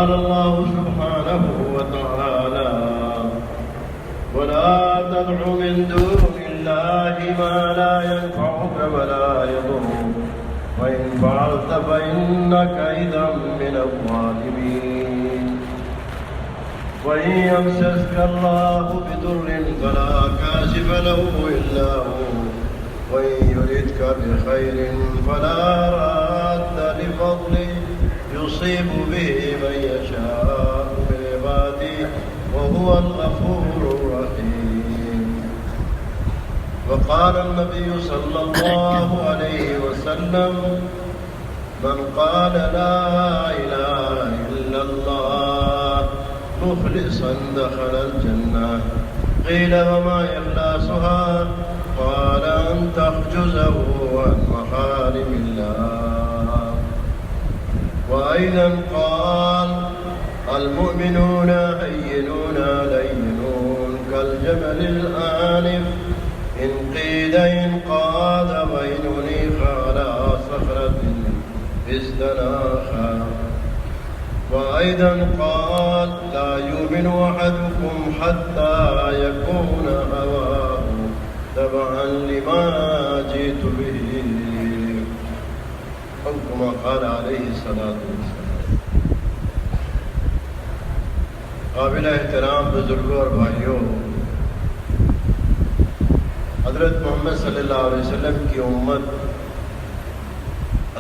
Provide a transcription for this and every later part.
قال الله سبحانه وتعالى ولا تدع من دون الله ما لا ينفعك ولا يضرك وإن فعلت فإنك إذا من الظالمين وإن يمسسك الله بضر فلا كاشف له إلا هو وإن يردك بخير فلا راد لفضله يصيب به من يشاء من عباده وهو الغفور الرحيم. وقال النبي صلى الله عليه وسلم من قال لا إله إلا الله مخلصا دخل الجنة. قيل وما إخلاصها؟ قال أن تحجزه عن محارم الله. وأيضا قال المؤمنون هينون لينون كالجبل الآنف إن قيد انقاد وإن أنيخ على صخرة استناخا. وأيضا قال لا يؤمن أحدكم حتى يكون هواه تبعا لما جئت به أو كما قال عليه الصلاة والسلام. قابل احترام بزرگوں اور بھائیوں، حضرت محمد صلی اللہ علیہ وسلم کی امت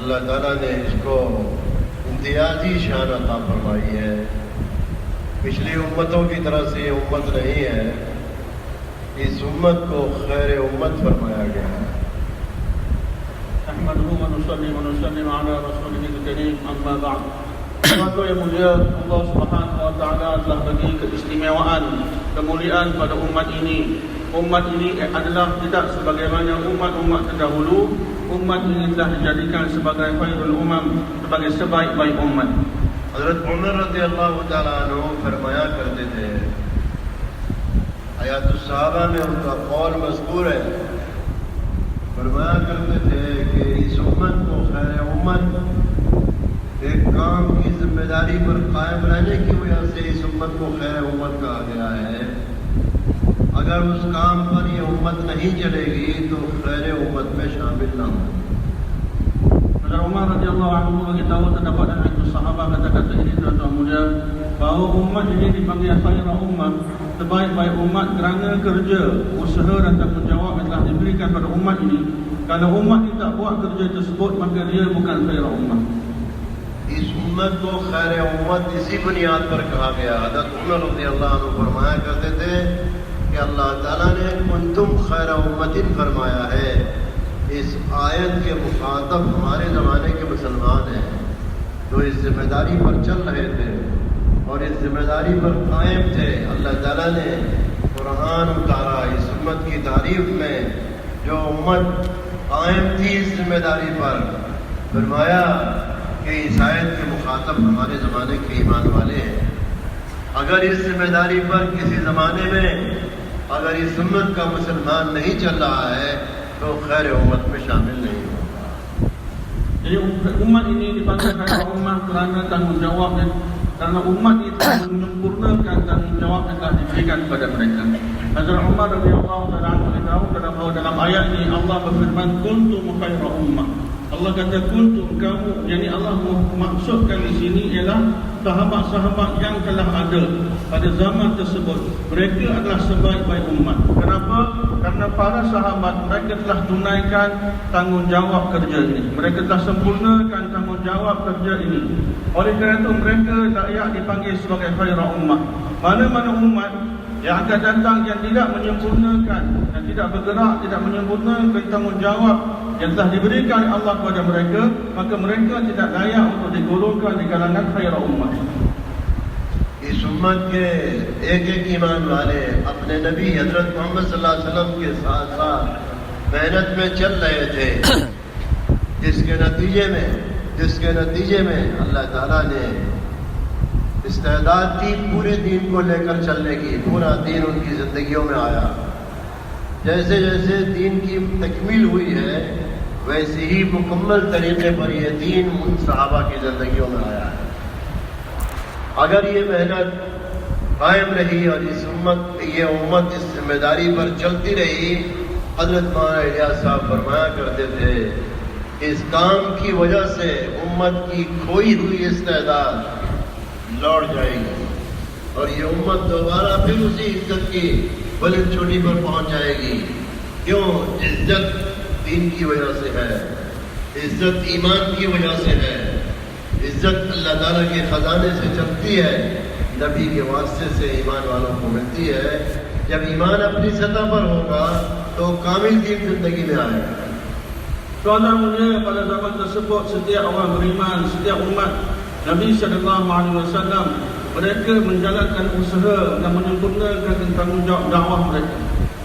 اللہ تعالیٰ نے اس کو امتیازی شان عطا فرمائی ہے. پچھلی امتوں کی طرح سے یہ امت نہیں ہے. اس امت کو خیر امت فرمایا گیا ہے. نحمده ونصلي ونسلم على رسوله الكريم أما بعد. Maka yang mulia, Allah Subhanahu wa taala telah bagi keistimewaan, kemuliaan pada umat ini. Umat ini adalah tidak sebagaimana umat-umat terdahulu. Umat ini telah dijadikan sebagai khairul umam, sebagai sebaik-baik umat. حضرت عمر رضی اللہ تعالیٰ عنہ فرمایا کرتے تھے، حیات الصحابہ میں ان کا قول مذکور ہے، فرمایا کرتے تھے کہ اس امت کو خیر امت ایک کام کی ذمہ داری پر قائم رہنے کی وجہ سے اس امت کو خیر امت کہا گیا ہے. اگر اس کام پر یہ امت نہیں چلے گی تو خیر امت میں شامل نہ ہو. Saudara Umar radhiyallahu anhu beritahu terdapat dalam itu sahabat kata-kata ini tuan-tuan mulia, bahawa umat ini dipanggil khairul ummah, sebaik-baik umat kerana kerja, usaha dan tanggungjawab yang telah diberikan pada umat ini. Kalau umat ini tak buat kerja tersebut, maka dia bukan khairul ummah. اس امت کو خیر امت اسی بنیاد پر کہا گیا. حضرت عمر رضی اللہ عنہ فرمایا کرتے تھے کہ اللہ تعالیٰ نے کنتم خیر امت فرمایا ہے. اس آیت کے مخاطب ہمارے زمانے کے مسلمان ہیں جو اس ذمہ داری پر چل رہے تھے اور اس ذمہ داری پر قائم تھے. اللہ تعالیٰ نے قرآن اتارا اس امت کی تعریف میں. جو امت قائم تھی اس ذمہ داری پر، فرمایا کہ اس آیت کے مخاطب ہمارے زمانے کے ایمان والے ہیں. اگر اس ذمہ داری پر کسی زمانے میں اگر اس امت کا مسلمان نہیں چل رہا ہے تو خیر امت میں شامل نہیں ہوگا. Jadi umat ini dipanggil khairul ummah kerana tanggungjawab dan karena umat ini telah menyempurnakan tanggungjawab yang telah diberikan kepada mereka. Hazrat Umar radhiyallahu anhu beritahu bahawa dalam ayat ini Allah berfirman kuntum khairul ummah. Allah kata kuntum, kamu, yakni Allah maksudkan di sini ialah sahabat-sahabat yang telah ada pada zaman tersebut. Mereka adalah sebaik-baik umat. Kenapa? Karena para sahabat mereka telah tunaikan tanggungjawab kerja ini. Mereka telah sempurnakan tanggungjawab kerja ini. Oleh kerana itu mereka layak dipanggil sebagai khairul ummah. Mana-mana umat yang akan datang yang tidak menyempurnakan, yang tidak bergerak, tidak menyempurnakan tanggungjawab yang telah diberikan Allah kepada mereka, maka mereka tidak layak untuk digolongkan di kalangan khairul ummah. اس امت کے ایک ایک ایمان والے اپنے نبی حضرت محمد صلی اللہ علیہ وسلم کے ساتھ ساتھ محنت میں چل رہے تھے، جس کے نتیجے میں اللہ تعالیٰ نے استعداد دی پورے دین کو لے کر چلنے کی. پورا دین ان کی زندگیوں میں آیا. جیسے جیسے دین کی تکمیل ہوئی ہے ویسے ہی مکمل طریقے پر یہ دین ان صحابہ کی زندگیوں میں آیا ہے. अगर ये मेहनत कायम रही और ये उम्मत इस जिम्मेदारी पर चलती रही, हजरत मौलाना इलियास साहब फरमाया करते थे, इस काम की वजह से उम्मत की खोई हुई इस्तेदाद लौट जाएगी और ये उम्मत दोबारा फिर उसी इज्जत की बुलंद चोटी पर पहुंच जाएगी। क्यों? इज्जत दीन की वजह से है, इज्जत ईमान की वजह से है, इज्जत अल्लाह ताला के खजाने से चलती है, नबी के वास्ते से ईमान वालों को मिलती है। जब ईमान अपनी सतह पर होगा तो कामिल दीन जिंदगी में आएगा। Saudara mulia, pada zaman tersebut setiap orang beriman, setiap umat Nabi SAW, mereka menjalankan usaha dan menyempurnakan tanggungjawab dakwah mereka.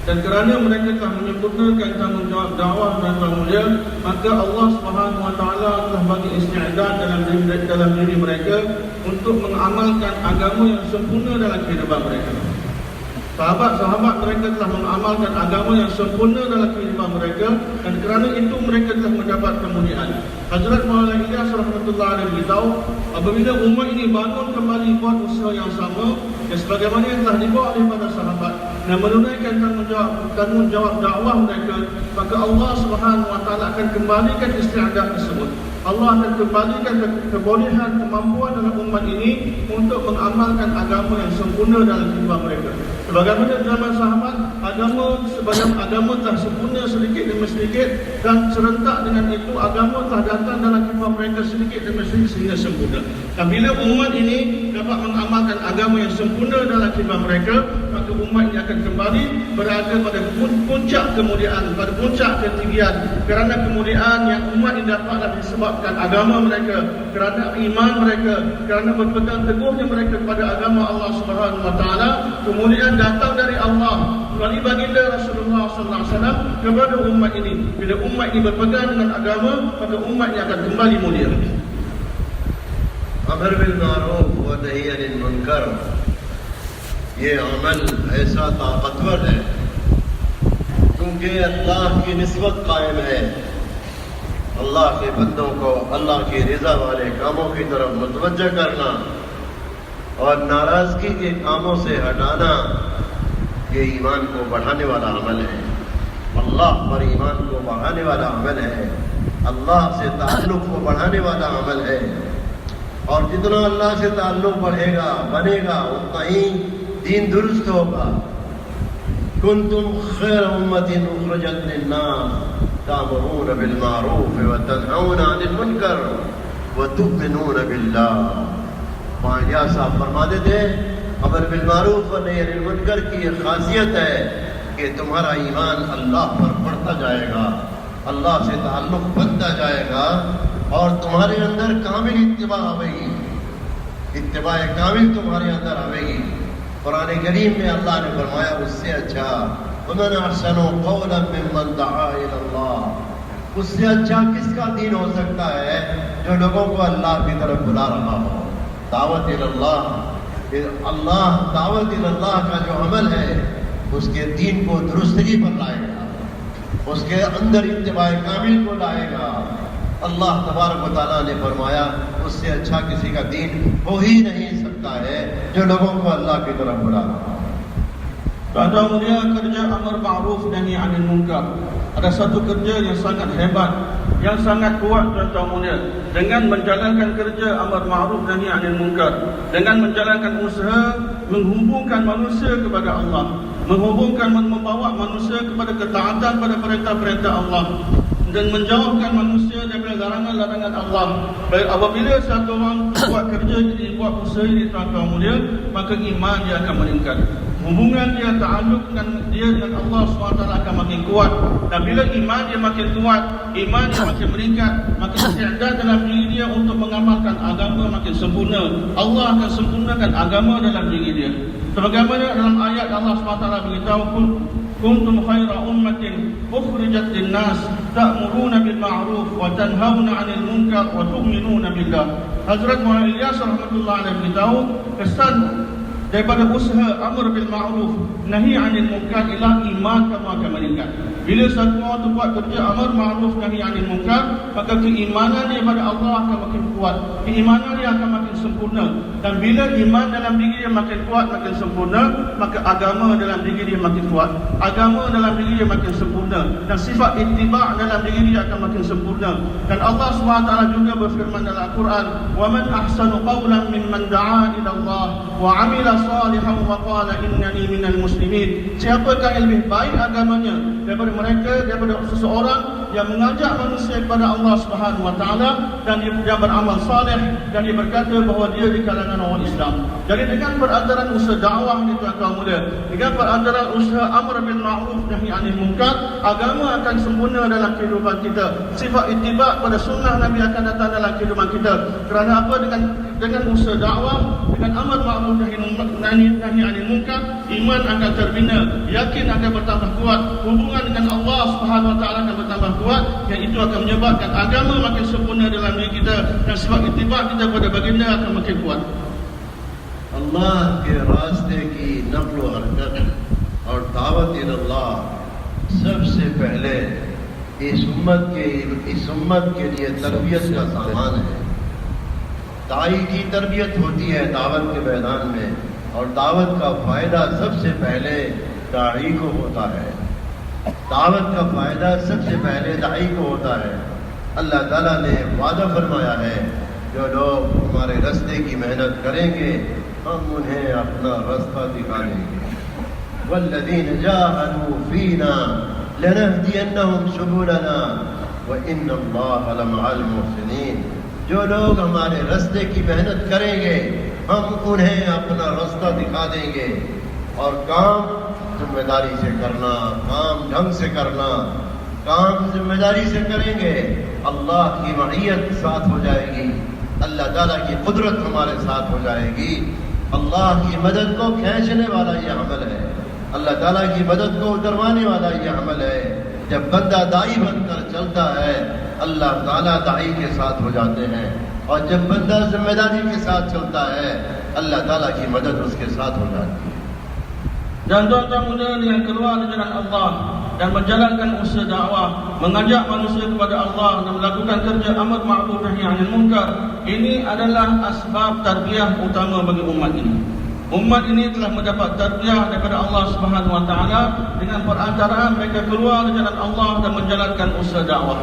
Dan kerana mereka telah menyempurnakan tanggungjawab dakwah dan mulia, maka Allah SWT telah bagi isti'adat dalam diri mereka untuk mengamalkan agama yang sempurna dalam kehidupan mereka. Sahabat-sahabat mereka telah mengamalkan agama yang sempurna dalam kehidupan mereka, dan kerana itu mereka telah mendapat kemuliaan. Hazrat Maulana Ilyas rahmatullah alaihi beritahu, apabila umat ini bangun kembali buat usaha yang sama yang sebagaimana yang telah dibawa oleh para sahabat dan menunaikan tanggungjawab dakwah mereka, maka Allah SWT akan kembalikan istiadat tersebut. Allah akan kembalikan kebolehan, kemampuan dalam umat ini untuk mengamalkan agama yang sempurna dalam kehidupan mereka. Sebagaimana zaman sahabat, agama telah sempurna sedikit demi sedikit, dan serentak dengan itu agama telah datang dalam kehidupan mereka sedikit demi sedikit sehingga sempurna. Dan bila umat ini dapat mengamalkan agama yang sempurna dalam kehidupan mereka, maka umat ini akan kembali berada pada puncak kemuliaan, pada puncak ketinggian. Kerana kemuliaan yang umat ini dapatlah disebabkan agama mereka, kerana iman mereka, kerana berpegang teguhnya mereka kepada agama Allah Subhanahu Wa Taala. Kemuliaan datang dari Allah melalui baginda Rasulullah Sallallahu Alaihi Wasallam kepada umat ini. Bila umat ini berpegang dengan agama, maka umat ini akan kembali mulia. अमर बिल मारूफ व नही अनिल मुनकर, ये अमल ऐसा ताकतवर है क्योंकि अल्लाह की निस्बत कायम है। अल्लाह के बंदों को अल्लाह की रज़ा वाले कामों की तरफ मुतवज्जह करना और नाराजगी के कामों से हटाना, ये ईमान को बढ़ाने वाला अमल है। अल्लाह पर ईमान को बढ़ाने वाला अमल है, अल्लाह से ताल्लुक़ को बढ़ाने वाला अमल है। और जितना अल्लाह से ताल्लुक़ बढ़ेगा बनेगा, उतना ही दीन दुरुस्त होगा। कुंतुम खैर उम्मतिन उखरजत लिन्नास तामुरून बिल मारूफ व तनहौन अनिल मुनकर व तु'मिनून बिल्लाह। माया साहब फरमाते थे, अमर बिल मारूफ व नही अनिल मुनकर की ये खासियत है कि तुम्हारा ईमान अल्लाह पर बढ़ता जाएगा, अल्लाह से ताल्लुक़ बनता जाएगा और तुम्हारे अंदर कामिल इत्तिबा आवेगी, इत्तिबा कामिल तुम्हारे अंदर आवेगी। कुरान करीम में अल्लाह ने फरमाया, उससे अच्छा वमन अहसनु क़ौलन मिम्मन दआ इलल्लाह, उससे अच्छा किसका दीन हो सकता है जो लोगों को अल्लाह की तरफ बुला रहा हो। दावत इलल्लाह, अल्लाह दावत इलल्लाह का जो अमल है उसके दीन को दुरुस्तगी पर लाएगा, उसके अंदर इत्तिबा कामिल को लाएगा। अल्लाह तबारक व तआला ने फरमाया, उससे अच्छा किसी का दीन हो ही नहीं सकता है जो लोगों को अल्लाह की तरफ बुला रहा है। Pada mulia, kerja amar ma'ruf nahi 'anil munkar ada satu kerja yang sangat hebat, yang sangat kuat tuan-tuan mulia. Dengan menjalankan kerja amar ma'ruf nahi 'anil munkar, dengan menjalankan usaha menghubungkan manusia kepada Allah, membawa manusia kepada ketaatan pada perintah-perintah Allah dan menjauhkan manusia daripada larangan-larangan Allah. Baik, apabila satu orang buat kerja ini, buat usaha ini tuan-tuan mulia, maka iman dia akan meningkat. Hubungan dia, ta'alluq dia dengan Allah SWT akan makin kuat. Dan bila iman dia makin kuat, iman dia makin meningkat, maka isti'adat dalam diri dia untuk mengamalkan agama makin sempurna. Allah akan sempurnakan agama dalam diri dia. Sebagaimana dalam ayat Allah SWT beritahu, kuntum khaira ummatin ukhrijat linnas ta'muruna bil ma'ruf wa tanhauna 'anil munkar wa tu'minuna billah. Hazrat Maulana Ilyas rahmatullah alaihi beritahu, kesan daripada usaha amr bil ma'ruf nahi 'anil munkar ialah iman iman kamu akan meningkat. Bila satu orang tu buat kerja amar ma'ruf nahi 'anil munkar, maka keimanan dia pada Allah akan makin kuat, keimanan dia akan makin sempurna. Dan bila iman dalam diri dia makin kuat, makin sempurna, maka agama dalam diri dia makin kuat, agama dalam diri dia makin sempurna, dan sifat ittiba' dalam diri dia akan makin sempurna. Dan Allah SWT juga berfirman dalam Al-Quran, "Wa man ahsanu qawlan mimman da'a ila Allah wa 'amila salihan wa qala innani minal muslimin." Siapakah yang lebih baik agamanya daripada seseorang yang mengajak manusia kepada Allah Subhanahu wa taala dan dia beramal saleh dan dia berkata bahawa dia di kalangan orang Islam. Jadi dengan perantaraan usaha dakwah ni tuan-tuan muda, dengan perantaraan usaha amr bil ma'ruf nahi 'anil munkar, agama akan sempurna dalam kehidupan kita. Sifat ittiba' pada sunnah Nabi akan datang dalam kehidupan kita. Kerana apa? Dengan usaha dakwah, dengan amr ma'ruf nahi 'anil munkar, iman akan terbina, yakin akan bertambah kuat, hubungan dengan Allah Subhanahu wa taala akan bertambah kuat, yang itu akan menyebabkan agama makin sempurna dalam diri kita dan sebab ittiba' kita pada baginda akan makin kuat. अल्लाह के रास्ते की नक़्ल व हरकत और दावत इल्लाह सबसे पहले इस उम्मत के लिए तरबियत का सामान है। दाई की तरबियत होती है दावत के मैदान में, और दावत का फ़ायदा सबसे पहले दाई को होता है। दावत का फ़ायदा सबसे पहले दाई को होता है। अल्लाह ताला ने वादा फरमाया है, जो लोग हमारे रास्ते की मेहनत करेंगे हम उन्हें अपना रास्ता दिखा देंगे। वल्लज़ीन जाहदू फ़ीना लनहदियन्नहुम सुबुलना व इन्नल्लाहा लमअल मुहसिनीन। जो लोग हमारे रास्ते की मेहनत करेंगे हम उन्हें अपना रास्ता दिखा देंगे। और काम जिम्मेदारी से करना, काम ढंग से करना, काम जिम्मेदारी से करेंगे, अल्लाह की मईयत साथ हो जाएगी, अल्लाह ताला की कुदरत हमारे साथ हो जाएगी। अल्लाह की मदद को खींचने वाला ये अमल है, अल्लाह ताला की मदद को उतरवाने वाला ये अमल है। जब बंदा दाई बनकर चलता है अल्लाह ताला दाई के साथ हो जाते हैं, और जब बंदा जिम्मेदारी के साथ चलता है अल्लाह ताला की मदद उसके साथ हो जाती है। Dan tuan-tuan muda yang keluar dari jalan Allah dan menjalankan usaha dakwah, mengajak manusia kepada Allah dan melakukan kerja amar ma'ruf nahi 'anil munkar, ini adalah asbab tarbiyah utama bagi umat ini. Umat ini telah mendapat tarbiyah daripada Allah Subhanahu wa taala dengan perantaraan mereka keluar dari jalan Allah dan menjalankan usaha dakwah.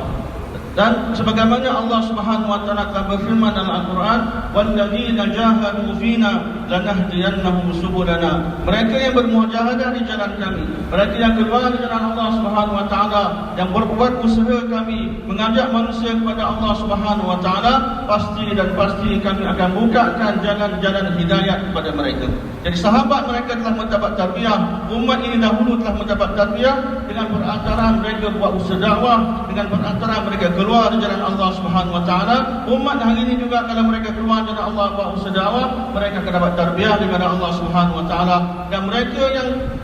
Dan sebagaimana Allah Subhanahu wa taala telah berfirman dalam Al-Quran, "Walladzina jahadu fina lanahdiyannahum subulana." Mereka yang bermujahadah di jalan kami, mereka yang keluar dari jalan Allah Subhanahu wa taala, yang berbuat usaha kami mengajak manusia kepada Allah Subhanahu wa taala, pasti kami akan bukakan jalan-jalan hidayah kepada mereka. Jadi sahabat mereka telah mendapat tarbiyah, umat ini dahulu telah mendapat tarbiyah dengan perantaraan mereka buat usaha dakwah, dengan perantaraan mereka keluar dari jalan Allah Subhanahu wa taala. Umat hari ini juga kalau mereka keluar dari jalan Allah buat usaha dakwah, mereka akan dapat tarbiyah daripada Allah Subhanahu wa taala.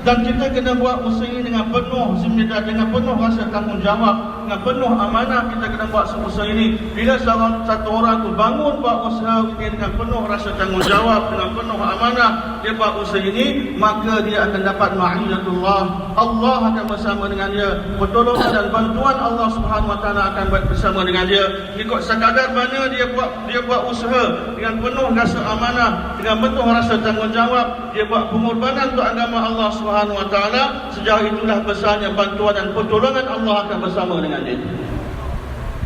Dan kita kena buat usaha ini dengan penuh zimmah, dengan penuh rasa tanggungjawab, dengan penuh amanah kita kena buat usaha ini. Bila satu orang tu bangun buat usaha ini dengan penuh rasa tanggungjawab, dengan penuh amanah, dia buat usaha ini, maka dia akan dapat ma'iyatullah. Allah akan bersama dengan dia, pertolongan dan bantuan Allah Subhanahu wa taala akan bersama dengan dia. Ikut sekadar mana dia buat usaha dengan penuh rasa amanah, dengan penuh rasa tanggungjawab, dia buat pengorbanan untuk agama Allah Subhanahu wa taala, sejauh itulah besarnya bantuan dan pertolongan Allah akan bersama dengan dia.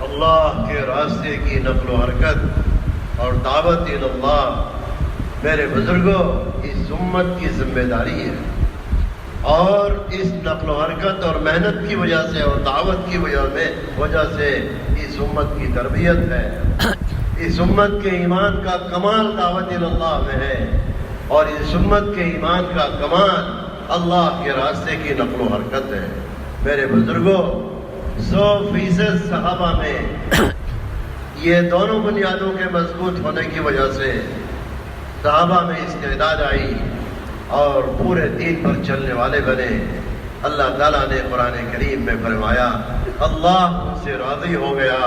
अल्लाह के रास्ते की नक़्ल व हरकत और दावत इल्लाह मेरे बुजुर्गों इस उम्मत की जिम्मेदारी है। और इस नक़्ल व हरकत और मेहनत की वजह से और दावत की वजह से इस उम्मत की तरबियत है। इस उम्मत के ईमान का कमाल दावत इल्लाह में है, और इस उम्मत के ईमान का कमाल अल्लाह के रास्ते की नक़्ल व हरकत है। मेरे बुजुर्गों 100% सहाबा में ये दोनों बुनियादों के मजबूत होने की वजह से सहाबा में इस्तेदाद आई और पूरे दीन पर चलने वाले बने। अल्लाह ताला ने कुरान करीम में फरमाया, अल्लाह उनसे राज़ी हो गया,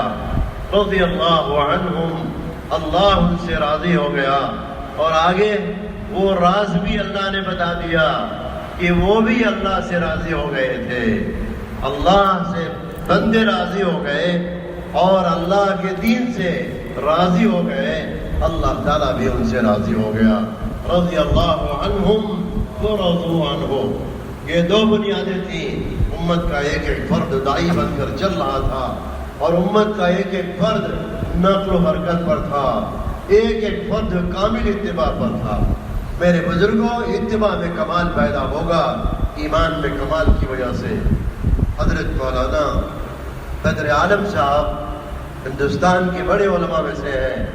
रज़ियल्लाहु अन्हुम, अल्लाह उनसे राज़ी हो गया। और आगे वो राज भी अल्लाह ने बता दिया, کہ وہ بھی اللہ سے راضی ہو گئے تھے، اللہ سے بندے راضی ہو گئے اور اللہ کے دین سے راضی ہو گئے، اللہ تعالیٰ بھی ان سے راضی ہو گیا۔ رضی اللہ عنہم ورضوا عنہ، یہ دو بنیادیں تھیں۔ امت کا ایک ایک فرد داعی بن کر چل رہا تھا اور امت کا ایک ایک فرد نقل و حرکت پر تھا، ایک ایک فرد کامل اتباع پر تھا۔ میرے بزرگوں، اتباع میں کمال پیدا ہوگا ایمان میں کمال کی وجہ سے۔ حضرت مولانا بدر عالم صاحب ہندوستان کے بڑے علماء میں سے ہیں،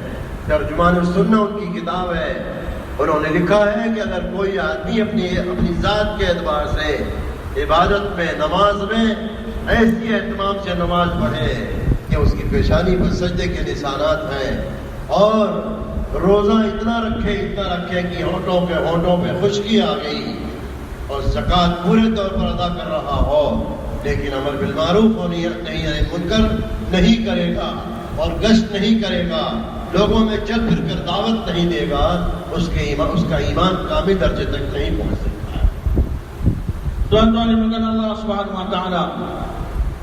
ترجمان السنہ ان کی کتاب ہے، انہوں نے لکھا ہے کہ اگر کوئی آدمی اپنی ذات کے اعتبار سے عبادت میں، نماز میں ایسی اہتمام سے نماز پڑھے کہ اس کی پیشانی پر سجدے کے نشانات ہیں، اور روزہ اتنا رکھے کہ ہونٹوں پہ خشکی آ گئی، اور زکوٰۃ پورے طور پر ادا کر رہا ہو، لیکن امر بالمعروف نہیں منکر نہیں کرے گا اور گشت نہیں کرے گا، لوگوں میں چل پھر کر دعوت نہیں دے گا، اس کا ایمان کامل درجے تک نہیں پہنچ سکتا ہے۔ Tuan-tuan dimulakan Allah Subhanahu wa taala,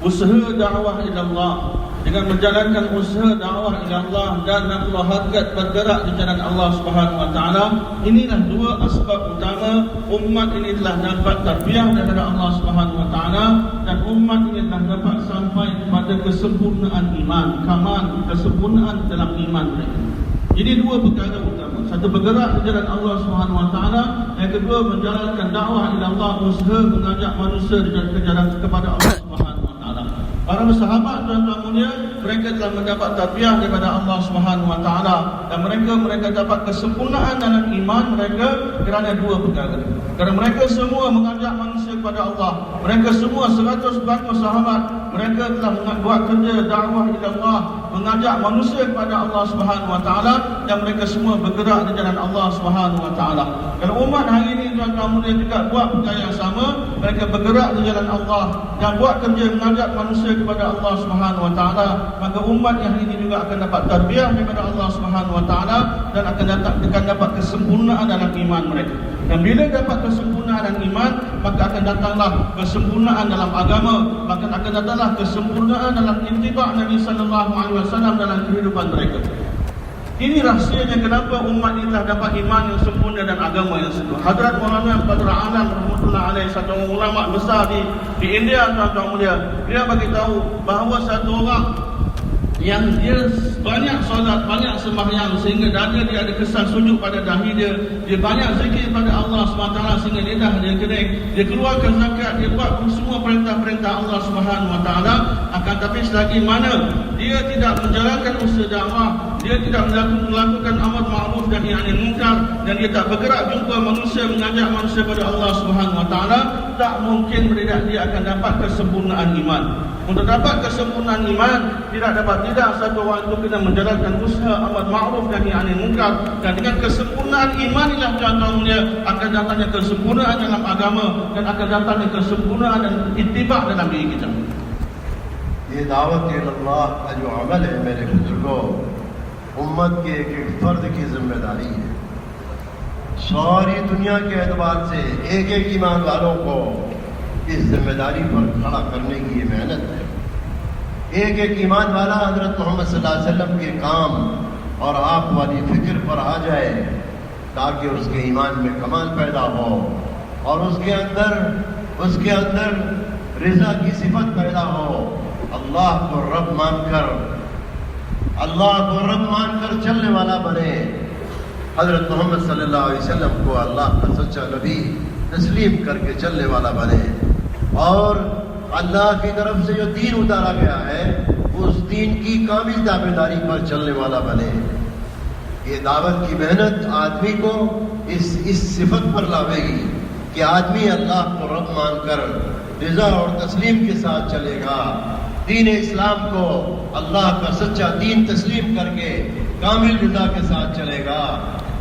usaha dakwah ila Allah, dengan menjalankan usaha dakwah ila Allah dan nak harkat bergerak di jalan Allah Subhanahu wa taala, inilah dua asbab utama umat ini telah dapat tarbiyah daripada Allah Subhanahu wa taala, dan umat ini telah dapat sampai kepada kesempurnaan iman, kamal, kesempurnaan dalam iman mereka. Jadi dua perkara utama, satu bergerak di jalan Allah Subhanahu wa taala, yang kedua menjalankan dakwah ila Allah, usaha mengajak manusia ke jalan kepada Allah Subhanahu wa taala. Para sahabat tuan-tuan mulia, mereka telah mendapat tarbiyah daripada Allah Subhanahu wa taala, dan mereka dapat kesempurnaan dalam iman mereka kerana dua perkara. Kerana mereka semua mengajak manusia kepada Allah. Mereka semua 100% sahabat, mereka telah buat kerja dakwah ila Allah, mengajak manusia kepada Allah Subhanahu wa taala, dan mereka semua bergerak di jalan Allah Subhanahu wa taala. Kalau umat hari ini tuan-tuan mulia juga buat perkara yang sama, mereka bergerak di jalan Allah dan buat kerja mengajak manusia kepada Allah Subhanahu wa taala, maka umat yang ini juga akan dapat tarbiyah daripada Allah Subhanahu wa taala dan akan dapat kesempurnaan dalam iman mereka. Dan bila dapat kesempurnaan dalam iman, maka akan datanglah kesempurnaan dalam agama, maka akan datanglah kesempurnaan dalam ittiba' Nabi sallallahu alaihi wasallam dalam kehidupan mereka. Ini rahsianya kenapa umat ini telah dapat iman yang sempurna dan agama yang sempurna. Hadrat Maulana Badr Alam rahmatullah alaihi, satu ulama besar di India tuan-tuan mulia, dia bagi tahu bahawa satu orang yang dia banyak solat, banyak sembahyang sehingga dada dia ada kesan sujud pada dahi dia, dia banyak zikir pada Allah SWT sehingga lidah dia kering, dia keluarkan zakat, dia buat semua perintah-perintah Allah SWT, akan tapi selagi mana dia tidak menjalankan usaha dakwah, dia tidak melakukan amar ma'ruf dan nahi munkar, dan dia tak bergerak jumpa manusia, mengajak manusia pada Allah SWT, tak mungkin dia akan dapat kesempurnaan iman. Untuk dapat kesempurnaan iman, tidak satu orang itu kena menjalankan usaha amar ma'ruf dan nahi munkar, dan dengan kesempurnaan iman inilah tuan-tuan mulia akan datangnya kesempurnaan dalam agama dan akan datangnya kesempurnaan dan ittiba' dalam diri kita. یہ دعوت اللہ کا جو عمل ہے میرے بزرگوں، امت کے ایک ایک فرد کی ذمہ داری ہے۔ ساری دنیا کے اعتبار سے ایک ایک ایمان والوں کو اس ذمہ داری پر کھڑا کرنے کی یہ محنت ہے۔ ایک ایک ایمان والا حضرت محمد صلی اللہ علیہ وسلم کے کام اور آپ والی فکر پر آ جائے تاکہ اس کے ایمان میں کمال پیدا ہو اور اس کے اندر رضا کی صفت پیدا ہو، اللہ کو رب مان کر چلنے والا بنے، حضرت محمد صلی اللہ علیہ وسلم کو اللہ کا سچا نبی تسلیم کر کے چلنے والا بنے، اور اللہ کی طرف سے جو دین اتارا گیا ہے اس دین کی کامل تابعداری پر چلنے والا بنے۔ یہ دعوت کی محنت آدمی کو اس صفت پر لاوے گی کہ آدمی اللہ کو رب مان کر رضا اور تسلیم کے ساتھ چلے گا، دین اسلام کو اللہ کا سچا دین تسلیم کر کے کامل رضا کے ساتھ چلے گا،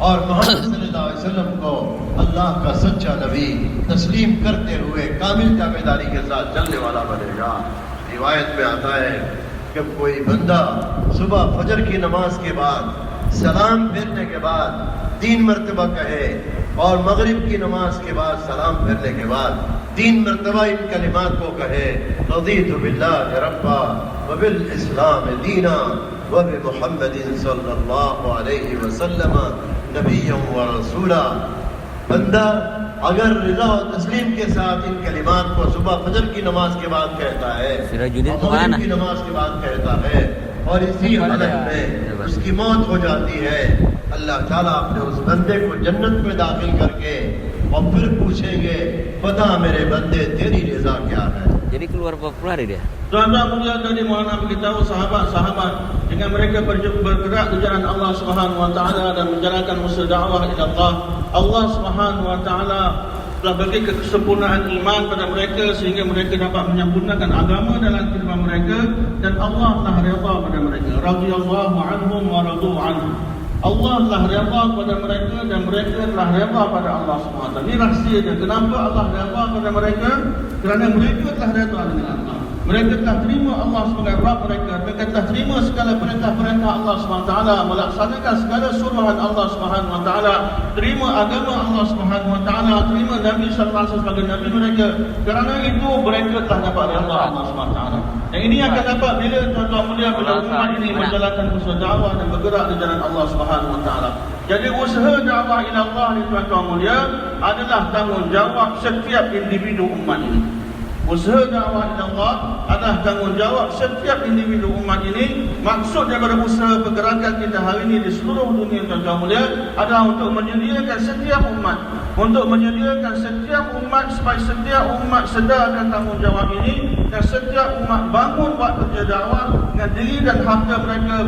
اور محمد صلی اللہ علیہ وسلم کو اللہ کا سچا نبی تسلیم کرتے ہوئے کامل تابعداری کے ساتھ چلنے والا بنے گا۔ روایت میں آتا ہے کہ کوئی بندہ صبح فجر کی نماز کے بعد سلام پھیرنے کے بعد 3 مرتبہ کہے और मगरिब की नमाज के बाद सलाम फिरने के बाद 3 मरतबा इन कलिमात को कहे, रज़ीतु बिल्लाहि रब्बा व बिल इस्लाम दीना व बि मुहम्मदिन सल्लल्लाहु अलैहि वसल्लम नबिय्यन व रसूला। बंदा अगर रिज़ा और तस्लीम के साथ इन कलिमात को सुबह फजर की नमाज के बाद कहता है और मगरिब की नमाज के बाद कहता है और इसी हालत में उसकी मौत हो जाती है, अल्लाह ताला अपने उस बंदे को जन्नत में दाखिल करके और फिर पूछेंगे, बता मेरे बंदे तेरी रज़ा क्या है। Jadi keluar dia. Tuan-tuan mulia tadi mohon beritahu sahabat-sahabat dengan mereka bergerak di jalan Allah Subhanahu wa taala dan menjalankan usaha dakwah ila Allah. Allah Subhanahu wa taala telah bagi kesempurnaan iman pada mereka sehingga mereka dapat menyempurnakan agama dalam kehidupan mereka dan Allah telah redha pada mereka. Radhiyallahu anhum wa radu anhu. Allah telah redha pada mereka dan mereka telah redha pada Allah Subhanahu wa taala. Ini rahsianya kenapa Allah redha pada mereka? Kerana mereka telah redha dengan Allah. Mereka telah terima Allah sebagai Rabb mereka. Mereka telah terima segala perintah-perintah Allah SWT, melaksanakan segala suruhan Allah SWT, terima agama Allah SWT, terima Nabi SAW sebagai Nabi mereka. Kerana itu mereka telah dapat redha Allah SWT. Dan ini akan dapat bila tuan-tuan mulia bila umat ini menjalankan usaha dakwah dan bergerak di jalan Allah SWT. Jadi usaha dakwah ila Allah ni tuan-tuan mulia adalah tanggungjawab setiap individu umat ini. Usaha dakwah ila Allah adalah tanggungjawab setiap individu umat ini. Maksud daripada usaha pergerakan kita hari ini di seluruh dunia tuan-tuan mulia adalah untuk menyediakan setiap umat, supaya setiap umat sedar akan tanggungjawab ini dan setiap umat bangun buat kerja dakwah dengan diri dan harta mereka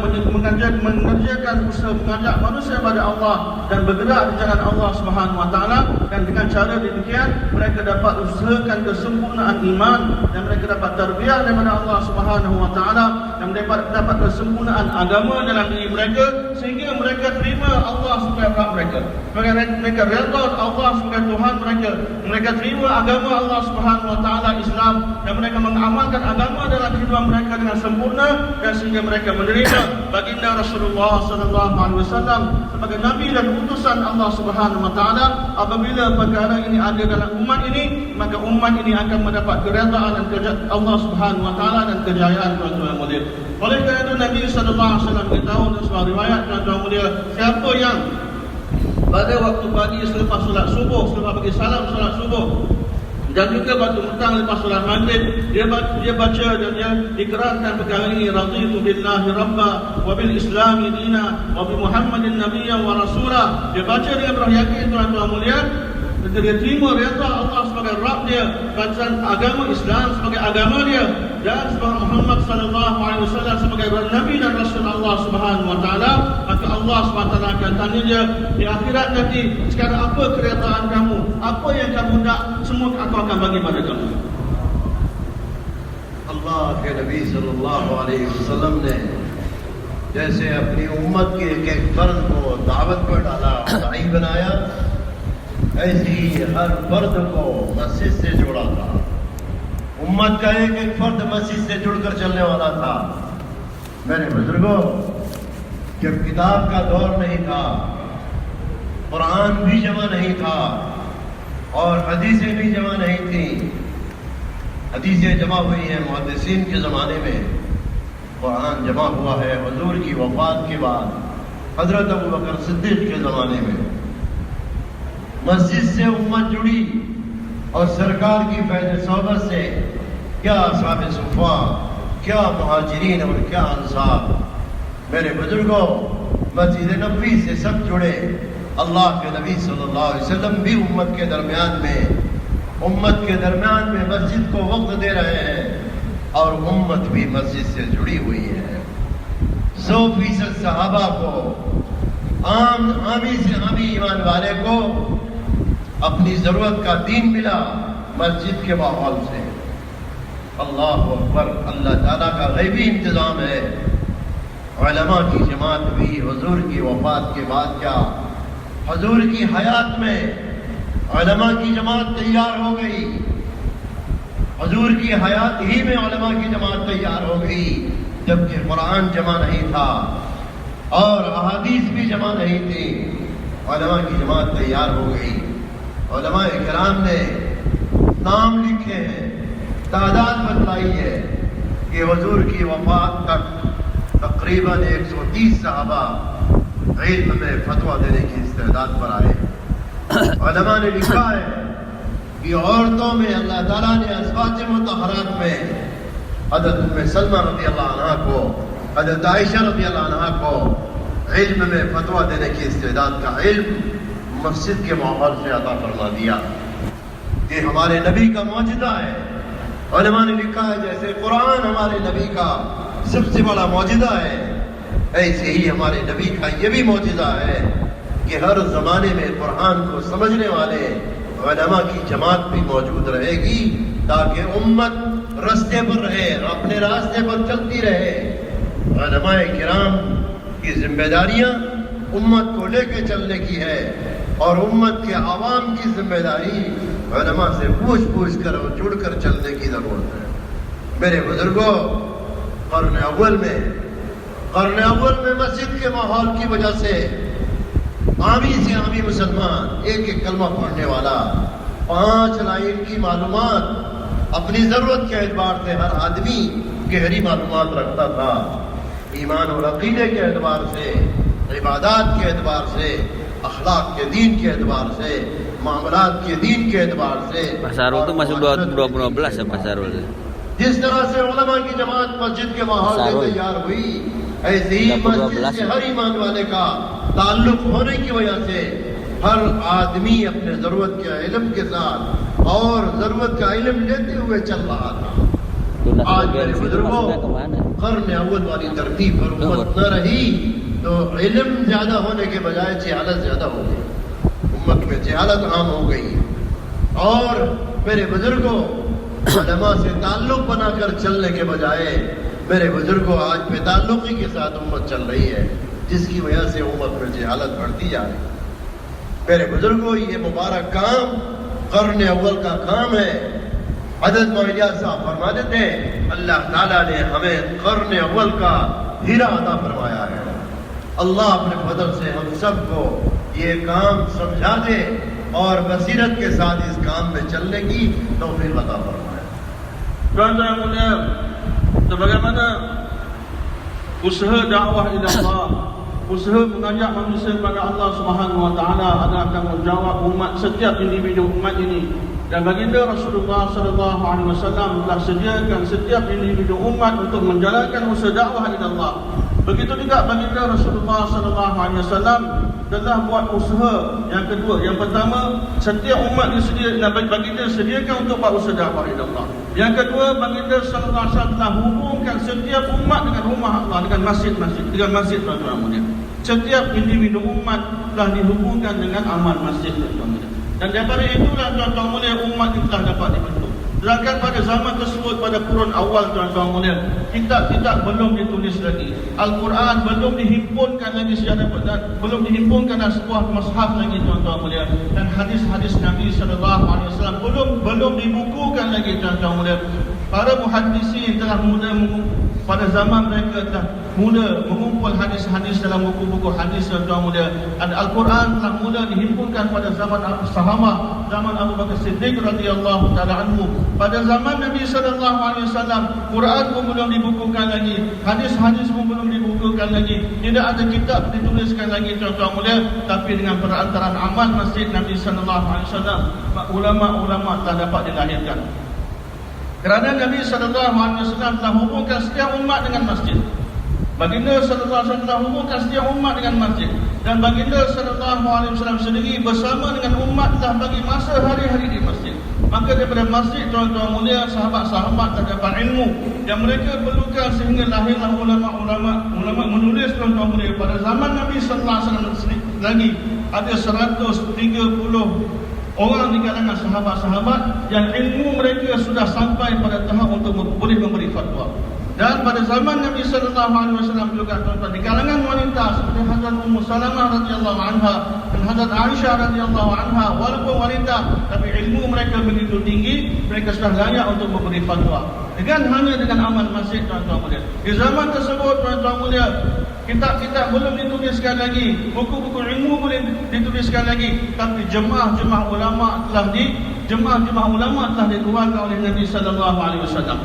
mengerjakan usaha mengajak manusia pada Allah dan bergerak di jalan Allah Subhanahu wa taala, dan dengan cara demikian mereka dapat usahakan kesempurnaan iman dan mereka dapat tarbiyah daripada Allah Subhanahu wa taala dan dapat kesempurnaan agama dalam diri mereka sehingga mereka terima Allah sebagai Rabb mereka. Mereka redha Allah sebagai Tuhan mereka. Mereka terima agama Allah Subhanahu wa taala Islam dan mereka mengamalkan agama dalam kehidupan mereka dengan sempurna dan sehingga mereka menerima baginda Rasulullah sallallahu alaihi wasallam sebagai nabi dan utusan Allah Subhanahu wa taala. Apabila perkara ini ada dalam umat ini, maka umat ini akan mendapat keredaan dan kejayaan Allah Subhanahu wa taala dan kejayaan tuan-tuan mulia. Oleh kerana itu Nabi sallallahu alaihi wasallam beritahu dalam sebuah riwayat tuan-tuan mulia, siapa yang pada waktu pagi selepas solat subuh, selepas bagi salam solat subuh dan juga waktu petang lepas solat maghrib, dia baca dan dia ikrarkan perkara ini, raditu billahi rabba wa bil islami dina wa bi muhammadin nabiyyan wa rasula. Dia baca dengan beryakin tuan-tuan mulia, dia terima redha Allah sebagai Rabb dia, dan agama Islam sebagai agama dia, dan sebagai Muhammad sallallahu alaihi wasallam sebagai nabi dan rasul Allah Subhanahu wa taala. Maka Allah Subhanahu wa taala akan tanya dia di akhirat nanti, sekarang apa keredaan kamu? Apa yang kamu nak? Semua aku akan bagi pada kamu. Allah के नबी सल्लल्लाहु अलैहि वसल्लम ने जैसे अपनी उम्मत के एक फर्द को दावत पर डाला, दाई बनाया, ऐसे ही हर फर्द को मस्जिद से जोड़ा था। उम्मत का एक एक फर्द मस्जिद से जुड़कर चलने वाला था। मेरे बुजुर्गों, जब किताब का दौर नहीं था, कुरान भी जमा नहीं था और हदीसें भी जमा नहीं थी। हदीसें जमा हुई हैं मुहद्दिसीन के ज़माने में, कुरान जमा हुआ है हुजूर की वफ़ात के बाद हज़रत अबू बकर सिद्दीक़ के ज़माने में। मस्जिद से उम्मत जुड़ी और सरकार की फैज़ सोहबत से क्या असहाब सुफ़ा, क्या मुहाजिरीन और क्या अंसार। मेरे बुजुर्गों, मस्जिद नबवी से सब जुड़े। अल्लाह के नबी सल्लल्लाहु अलैहि वसल्लम भी उम्मत के दरमियान में मस्जिद को वक्त दे रहे हैं और उम्मत भी मस्जिद से जुड़ी हुई है। 100% सहाबा को, आमी से आमी ईमान वाले को अपनी ज़रूरत का दीन मिला मस्जिद के माहौल से। अल्लाह अकबर। अल्लाह ताला का गैबी इंतज़ाम है। उलमा की जमात हुई हुजूर की वफ़ात के बाद। क्या हुजूर की हयात में उलमा की जमात तैयार हो गई? हुजूर की हयात ही में उलमा की जमात तैयार हो गई, जबकि कुरान जमा नहीं था और अहादीस भी जमा नहीं थी। علماء کی جماعت تیار ہو گئی. علماء کرام نے نام لکھے ہیں, تعداد بتلائی ہے کہ حضور کی وفات تک تقریباً 130 صحابہ علم میں فتویٰ دینے کی استعداد پر آئے. علماء نے لکھا ہے کہ عورتوں میں اللہ تعالیٰ نے ازواج مطہرات میں حضرت ام سلمہ رضی اللہ عنہ کو, حضرت عائشہ رضی اللہ عنہ کو علم میں فتویٰ دینے کی استعداد کا علم مسجد کے ماحول سے عطا فرما دیا. یہ ہمارے نبی کا معجزہ ہے. علماء نے لکھا ہے جیسے قرآن ہمارے نبی کا سب سے بڑا معجزہ ہے, ایسے ہی ہمارے نبی کا یہ بھی معجزہ ہے کہ ہر زمانے میں قرآن کو سمجھنے والے علماء کی جماعت بھی موجود رہے گی تاکہ امت راستے پر رہے, اپنے راستے پر چلتی رہے. علماء کرام کی ذمہ داریاں امت کو لے کے چلنے کی ہے اور امت کے عوام کی ذمہ داری علماء سے پوچھ کر اور جڑ کر چلنے کی ضرورت ہے. میرے بزرگوں, قرن اول میں مسجد کے ماحول کی وجہ سے عامی سے عامی مسلمان, ایک کلمہ پڑھنے والا, 5 لائن کی معلومات, اپنی ضرورت کے اعتبار سے ہر آدمی گہری معلومات رکھتا تھا. ایمان اور عقیدے کے اعتبار سے, عبادات کے اعتبار سے, اخلاق کے دین کے اعتبار سے, معاملات کے دین کے اعتبار سے. Pasarul itu masuk 2012 ya Pasarul. جس طرح سے علماء کی جماعت مسجد کے ماحول سے تیار ہوئی, ایسے ہی مسجد سے ہر ایمان والے کا تعلق ہونے کی وجہ سے ہر آدمی اپنے ضرورت کے علم کے ساتھ اور ضرورت کا علم لیتے ہوئے چل رہا تھا. آج میرے بزرگوں, قرن اول والی ترتیب پر امت نہ رہی تو علم زیادہ ہونے کے بجائے جہالت زیادہ ہو گئی, امت میں جہالت عام ہو گئی. اور میرے بزرگوں, علماء سے تعلق بنا کر چلنے کے بجائے میرے بزرگوں آج بے تعلقی کے ساتھ امت چل رہی ہے, جس کی وجہ سے امت میں جہالت بڑھتی جا رہی ہے. میرے بزرگوں, یہ مبارک کام قرن اول کا کام ہے. حضرت مولانا صاحب فرماتے تھے اللہ تعالیٰ نے ہمیں قرن اول کا ہیرا عطا فرمایا ہے. اللہ اپنے فضل سے ہم سب کو یہ کام سمجھا دے اور بصیرت کے ساتھ اس کام میں چلنے کی توفیق عطا فرمائے. Tuan-tuan yang mulia, sebagaimana usaha dakwah ila Allah, usaha mengajak manusia kepada Allah Subhanahu wa taala adalah tanggungjawab umat, setiap individu umat ini. Dan baginda Rasulullah sallallahu alaihi wasallam telah sediakan setiap individu umat untuk menjalankan usaha dakwah ila Allah. Begitu juga baginda Rasulullah sallallahu alaihi wasallam telah buat usaha yang kedua. Yang pertama, setiap umat baginda sediakan untuk buat usaha dakwah ila Allah. Yang kedua, baginda sallallahu alaihi wasallam telah hubungkan setiap umat dengan rumah Allah, dengan masjid-masjid, dengan masjid tuan-tuan. Setiap individu umat telah dihubungkan dengan amal masjid tuan-tuan. Dan daripada itulah tuan-tuan mulia umat itu telah dapat dibentuk. Sedangkan pada zaman tersebut, pada kurun awal tuan-tuan mulia, kitab-kitab belum ditulis lagi, Al-Quran belum dihimpunkan lagi secara belum dihimpunkan dalam sebuah mushaf lagi tuan-tuan mulia, dan hadis-hadis Nabi SAW belum dibukukan lagi tuan-tuan mulia. Para muhaddisin telah pada zaman mereka telah mula mengumpul hadis-hadis dalam buku-buku hadis tuan-tuan mulia. Dan Al-Quran telah mula dihimpunkan pada zaman sahabat, zaman Abu Bakar Siddiq radhiyallahu taala anhu. Pada zaman Nabi sallallahu alaihi wasallam, Quran pun belum dibukukan lagi, hadis-hadis pun belum dibukukan lagi. Tidak ada kitab dituliskan lagi tuan-tuan mulia, tapi dengan perantaraan amal masjid Nabi sallallahu alaihi wasallam, ulama-ulama telah dapat dilahirkan. Kerana Nabi SAW telah hubungkan setiap umat dengan masjid. Baginda SAW telah hubungkan setiap umat dengan masjid. Dan baginda SAW sendiri bersama dengan umat telah bagi masa hari-hari di masjid. Maka daripada masjid tuan-tuan mulia, sahabat-sahabat telah dapat ilmu yang mereka perlukan sehingga lahirlah ulama-ulama menulis tuan-tuan mulia. Pada zaman Nabi SAW lagi ada 130 orang di kalangan sahabat-sahabat yang ilmu mereka sudah sampai pada tahap untuk boleh memberi fatwa. Dan pada zaman Nabi SAW juga tuan-tuan, di kalangan wanita seperti Hazrat Ummu Salamah radhiyallahu anha dan Hazrat Aisyah radhiyallahu anha, walaupun wanita tapi ilmu mereka begitu tinggi, mereka sudah layak untuk memberi fatwa. Hanya dengan amal masjid tuan-tuan mulia. Di zaman tersebut tuan-tuan mulia, Kitab-kitab belum dituliskan lagi, buku-buku ilmu boleh dituliskan lagi, tapi jemaah-jemaah ulama telah dikeluarkan oleh Nabi sallallahu alaihi wasallam.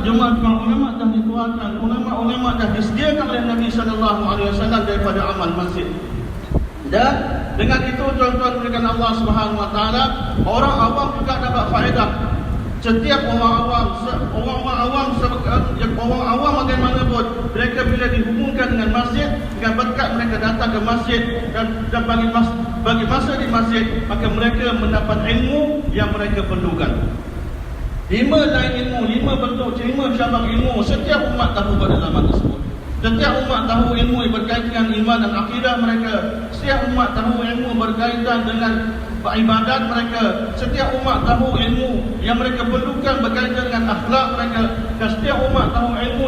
Jemaah-jemaah ulama telah dikeluarkan, ulama-ulama dah disediakan oleh Nabi sallallahu alaihi wasallam daripada amal masjid. Dan dengan itu tuan-tuan berikan Allah Subhanahu wa taala, orang awam juga dapat faedah. Setiap orang awam bagaimanapun, mereka bila dihubungkan dengan masjid, dengan berkat mereka datang ke masjid dan bagi masa di masjid, maka mereka mendapat ilmu yang mereka perlukan. 5 lain ilmu, 5 bentuk, 5 cabang ilmu setiap umat tahu pada zaman tersebut. Setiap umat tahu ilmu yang berkaitan dengan iman dan akidah mereka. Setiap umat tahu ilmu berkaitan dengan ibadat mereka. Setiap umat tahu ilmu yang mereka perlukan berkaitan dengan akhlak mereka. Dan setiap umat tahu ilmu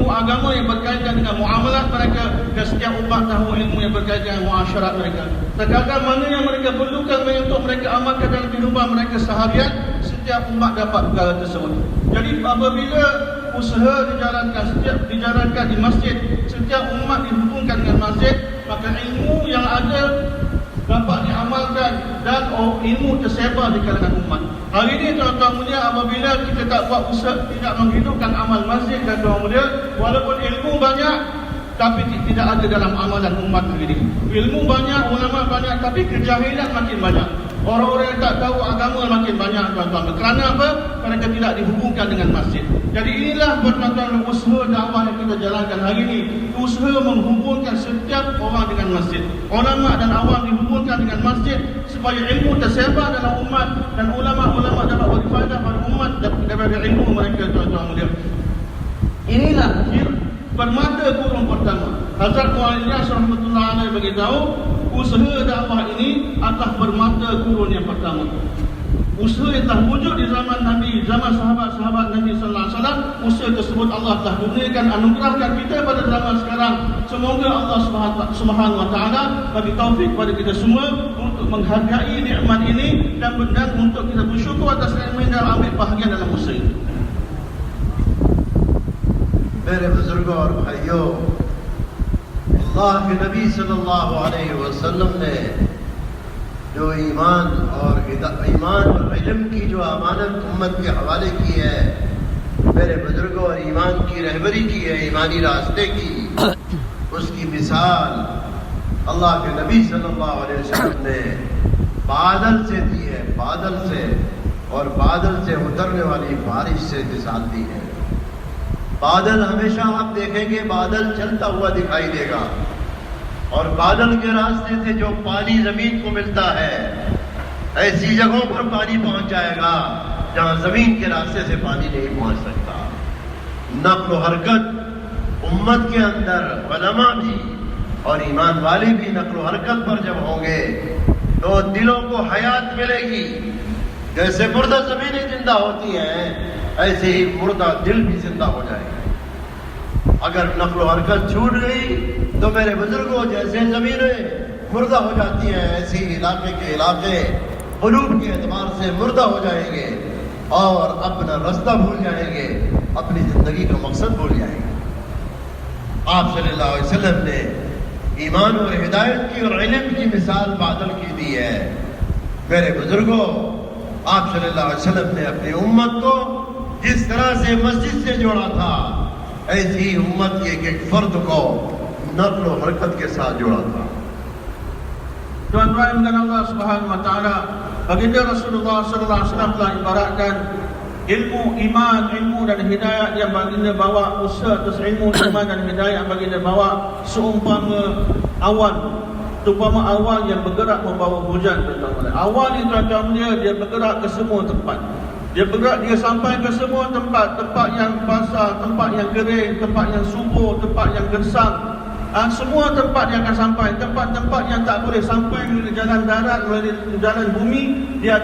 agama yang berkaitan dengan muamalat mereka. Dan setiap umat tahu ilmu yang berkaitan dengan muasyarat mereka. Terkadang mana yang mereka perlukan untuk mereka amalkan dalam kehidupan mereka seharian, setiap umat dapat perkara tersebut. Jadi apabila usaha dijalankan di masjid, setiap umat dihubungkan dengan masjid, maka ilmu yang ada dapat diamalkan dan ilmu tersebar di kalangan umat. Hari ini tuan-tuan mulia, apabila kita tak buat usaha, tidak menghidupkan amal masjid dan tuan mulia, walaupun ilmu banyak tapi tidak ada dalam amalan umat hari ini. Ilmu banyak, ulama banyak, tapi kejahilan makin banyak. Orang-orang yang tak tahu agama makin banyak tuan-tuan. Kerana apa? Mereka tidak dihubungkan dengan masjid. Jadi inilah tuan-tuan usaha dakwah yang kita jalankan hari ini. Usaha menghubungkan setiap orang dengan masjid. Ulama dan awam dihubungkan dengan masjid supaya ilmu tersebar dalam umat dan ulama-ulama dapat berfaedah pada umat daripada ilmu mereka tuan-tuan mulia. Inilah permata kurung pertama. Hazrat Muhammad Ilyas rahmatullah alaihi beritahu, usaha dakwah ini adalah permata kurun yang pertama. Usaha yang telah wujud di zaman Nabi, zaman sahabat-sahabat Nabi sallallahu alaihi wasallam, usaha tersebut Allah telah berikan, anugerahkan kita pada zaman sekarang. Semoga Allah Subhanahu wa taala bagi taufik kepada kita semua untuk menghargai nikmat ini dan untuk kita bersyukur atas nikmat dan ambil bahagian dalam usaha itu. मेरे बुजुर्गों और भाइयों, अल्लाह के नबी सल्लल्लाहु अलैहि वसल्लम ने जो ईमान और इल्म की जो अमानत उम्मत के हवाले की है, मेरे बुजुर्गों और ईमान की रहबरी की है, ईमानी रास्ते की, उसकी मिसाल अल्लाह के नबी सल्लल्लाहु अलैहि वसल्लम ने बादल से दी है, बादल से, और बादल से उतरने वाली बारिश से मिसाल दी है। बादल हमेशा आप देखेंगे बादल चलता हुआ दिखाई देगा, और बादल के रास्ते से जो पानी जमीन को मिलता है, ऐसी जगहों पर पानी पहुंच जाएगा जहां जमीन के रास्ते से पानी नहीं पहुंच सकता। नक्ल हरकत उम्मत के अंदर उलमा भी और ईमान वाले भी नक्ल हरकत पर जब होंगे तो दिलों को हयात मिलेगी। जैसे मुर्दा जमीनें जिंदा होती हैं, ऐसे ही मुर्दा दिल भी जिंदा हो जाएगा। अगर नक्ल हरकत छूट गई तो मेरे बुजुर्गों, जैसे जमीनें मुर्दा हो जाती हैं, ऐसे ही इलाके के इलाके कुलूब के एतबार से मुर्दा हो जाएंगे और अपना रास्ता भूल जाएंगे, अपनी जिंदगी का मकसद भूल जाएंगे। आप सल्लल्लाहु अलैहि वसल्लम ने ईमान और हिदायत की और इल्म की मिसाल बादल की दी है। मेरे बुजुर्गों, आप सल्लल्लाहु अलैहि वसल्लम ने अपनी उम्मत को जिस तरह से मस्जिद से जोड़ा था, ऐसी ही उम्मत के एक फर्द को नक्ल हरकत के साथ जोड़ा था। Tuan-tuan dan Allah Subhanahu wa taala, baginda Rasulullah sallallahu alaihi wasallam telah ibaratkan ilmu iman, ilmu dan hidayah yang baginda bawa, usaha atas ilmu, iman dan hidayah baginda bawa seumpama awan. Seumpama awan yang bergerak membawa hujan, tuan-tuan. Awan ni tuan-tuan dia bergerak ke semua tempat. Dia bergerak, dia sampai ke semua tempat, tempat yang basah, tempat yang kering, tempat yang subur, tempat yang gersang. Semua tempat yang akan sampai. Tempat-tempat yang tak boleh sampai melalui jalan darat, melalui jalan bumi, dia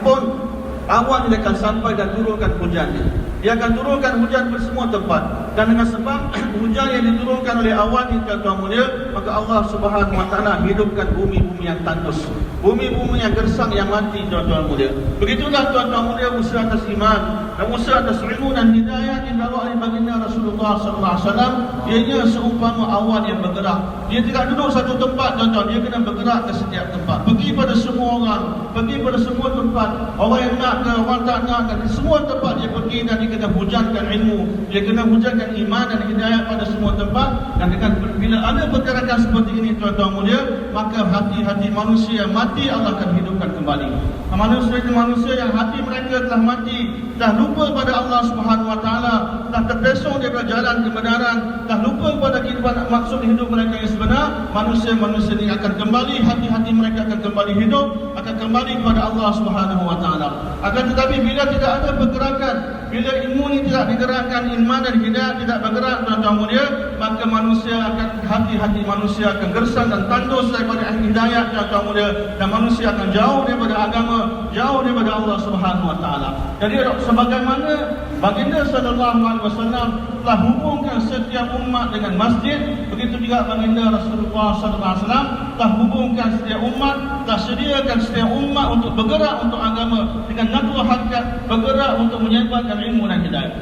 pun awan dia akan sampai dan turunkan hujan dia. Dia akan turunkan hujan ke semua tempat. Dan dengan sebab hujan yang diturunkan oleh awan ini tuan-tuan mulia, maka Allah Subhanahu wa taala hidupkan bumi-bumi yang tandus, bumi-bumi yang gersang, yang mati tuan-tuan mulia. Begitulah tuan-tuan mulia usaha atas iman, dan Musa atas ilmu dan hidayah dibawa oleh baginda Rasulullah SAW. Ianya seumpama awan yang bergerak. Dia tidak duduk satu tempat, tuan-tuan. Dia kena bergerak ke setiap tempat. Pergi pada semua orang, pergi pada semua tempat. Orang yang nak ke, orang tak nak ke, semua tempat dia pergi dan dia kena hujankan ilmu. Dia kena hujankan iman dan hidayah pada semua tempat. Dan dengan bila ada pergerakan seperti ini, tuan-tuan mulia, maka hati-hati manusia yang mati Allah akan hidupkan kembali. Manusia yang hati mereka telah mati, dah lupa pada Allah Subhanahu Wa Taala, dah terpesong daripada jalan kebenaran, dah lupa pada kehidupan maksud hidup mereka yang sebenar. Manusia-manusia ini akan kembali, hati-hati mereka akan kembali hidup, akan kembali kepada Allah Subhanahu Wa Taala. Akan tetapi bila tidak ada pergerakan, bila ilmu ini tidak digerakkan, iman dan hidayah tidak bergerak, tuan-tuan mulia, maka manusia akan, hati-hati manusia akan gersang dan tandus daripada hidayah, tuan-tuan mulia, dan manusia akan jauh daripada agama, jauh daripada Allah Subhanahu Wa Taala. Jadi sebagaimana baginda sallallahu alaihi wasallam telah hubungkan setiap umat dengan masjid, begitu juga baginda Rasulullah sallallahu alaihi wasallam telah hubungkan setiap umat, telah sediakan setiap umat untuk bergerak untuk agama dengan naqlu hakikat, bergerak untuk menyebarkan ilmu dan hidayah.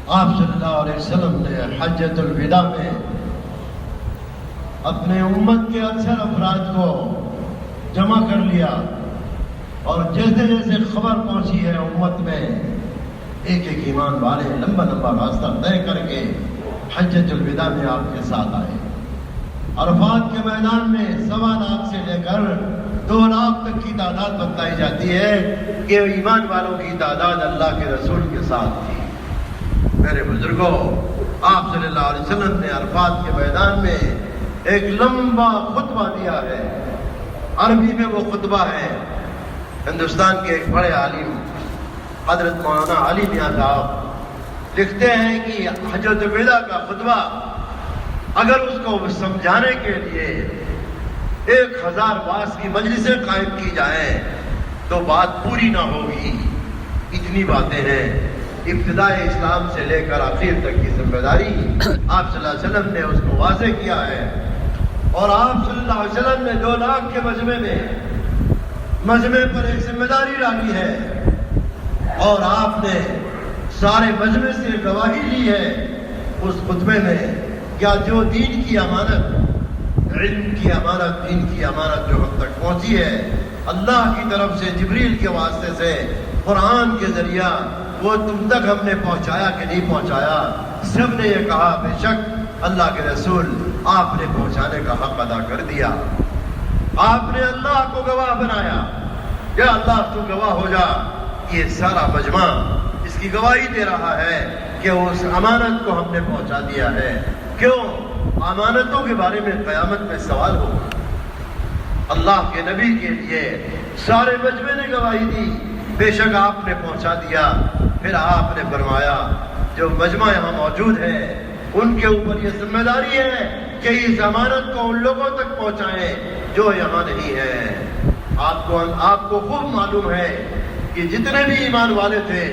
آپ صلی اللہ علیہ وسلم نے حجۃ الوداع میں اپنے امت کے اکثر افراد کو جمع کر لیا اور جیسے جیسے خبر پہنچی ہے امت میں ایک ایک ایمان والے لمبا لمبا راستہ طے کر کے حجۃ الوداع میں آپ کے ساتھ آئے. عرفات کے میدان میں 1.25 لاکھ سے لے کر 2 لاکھ تک کی تعداد بتائی جاتی ہے کہ ایمان والوں کی تعداد اللہ کے رسول کے ساتھ تھی. میرے بزرگوں، آپ صلی اللہ علیہ وسلم نے عرفات کے میدان میں ایک لمبا خطبہ دیا ہے. عربی میں وہ خطبہ ہے. ہندوستان کے ایک بڑے عالم حضرت مولانا علی میاں صاحب لکھتے ہیں کہ حجۃ الوداع کا خطبہ اگر اس کو سمجھانے کے لیے 1000 واعظ کی مجلسیں قائم کی جائیں تو بات پوری نہ ہوگی. اتنی باتیں ہیں. ابتدائی اسلام سے لے کر آخر تک کی ذمہ داری آپ صلی اللہ علیہ وسلم نے اس کو واضح کیا ہے. اور آپ صلی اللہ علیہ وسلم نے 2 لاکھ کے مجمع پر ایک ذمہ داری ڈالی ہے اور آپ نے سارے مجمع سے گواہی لی ہے اس خطبے میں کیا جو دین کی امانت، علم کی امانت، دین کی امانت جو ہم تک پہنچی ہے اللہ کی طرف سے جبریل کے واسطے سے قرآن کے ذریعہ، وہ تم تک ہم نے پہنچایا کہ نہیں پہنچایا؟ سب نے یہ کہا بے شک اللہ کے رسول آپ نے پہنچانے کا حق ادا کر دیا. آپ نے اللہ کو گواہ بنایا. یا اللہ تو گواہ ہو جا. یہ سارا مجمع اس کی گواہی دے رہا ہے کہ اس امانت کو ہم نے پہنچا دیا ہے. کیوں؟ امانتوں کے بارے میں قیامت میں سوال ہوگا. اللہ کے نبی کے لیے سارے مجمع نے گواہی دی بے شک آپ نے پہنچا دیا. پھر آپ نے فرمایا جو مجمع یہاں موجود ہے ان کے اوپر یہ ذمہ داری ہے کہ اس امانت کو ان لوگوں تک پہنچائیں جو یہاں نہیں ہیں. آپ کو خوب معلوم ہے کہ جتنے بھی ایمان والے تھے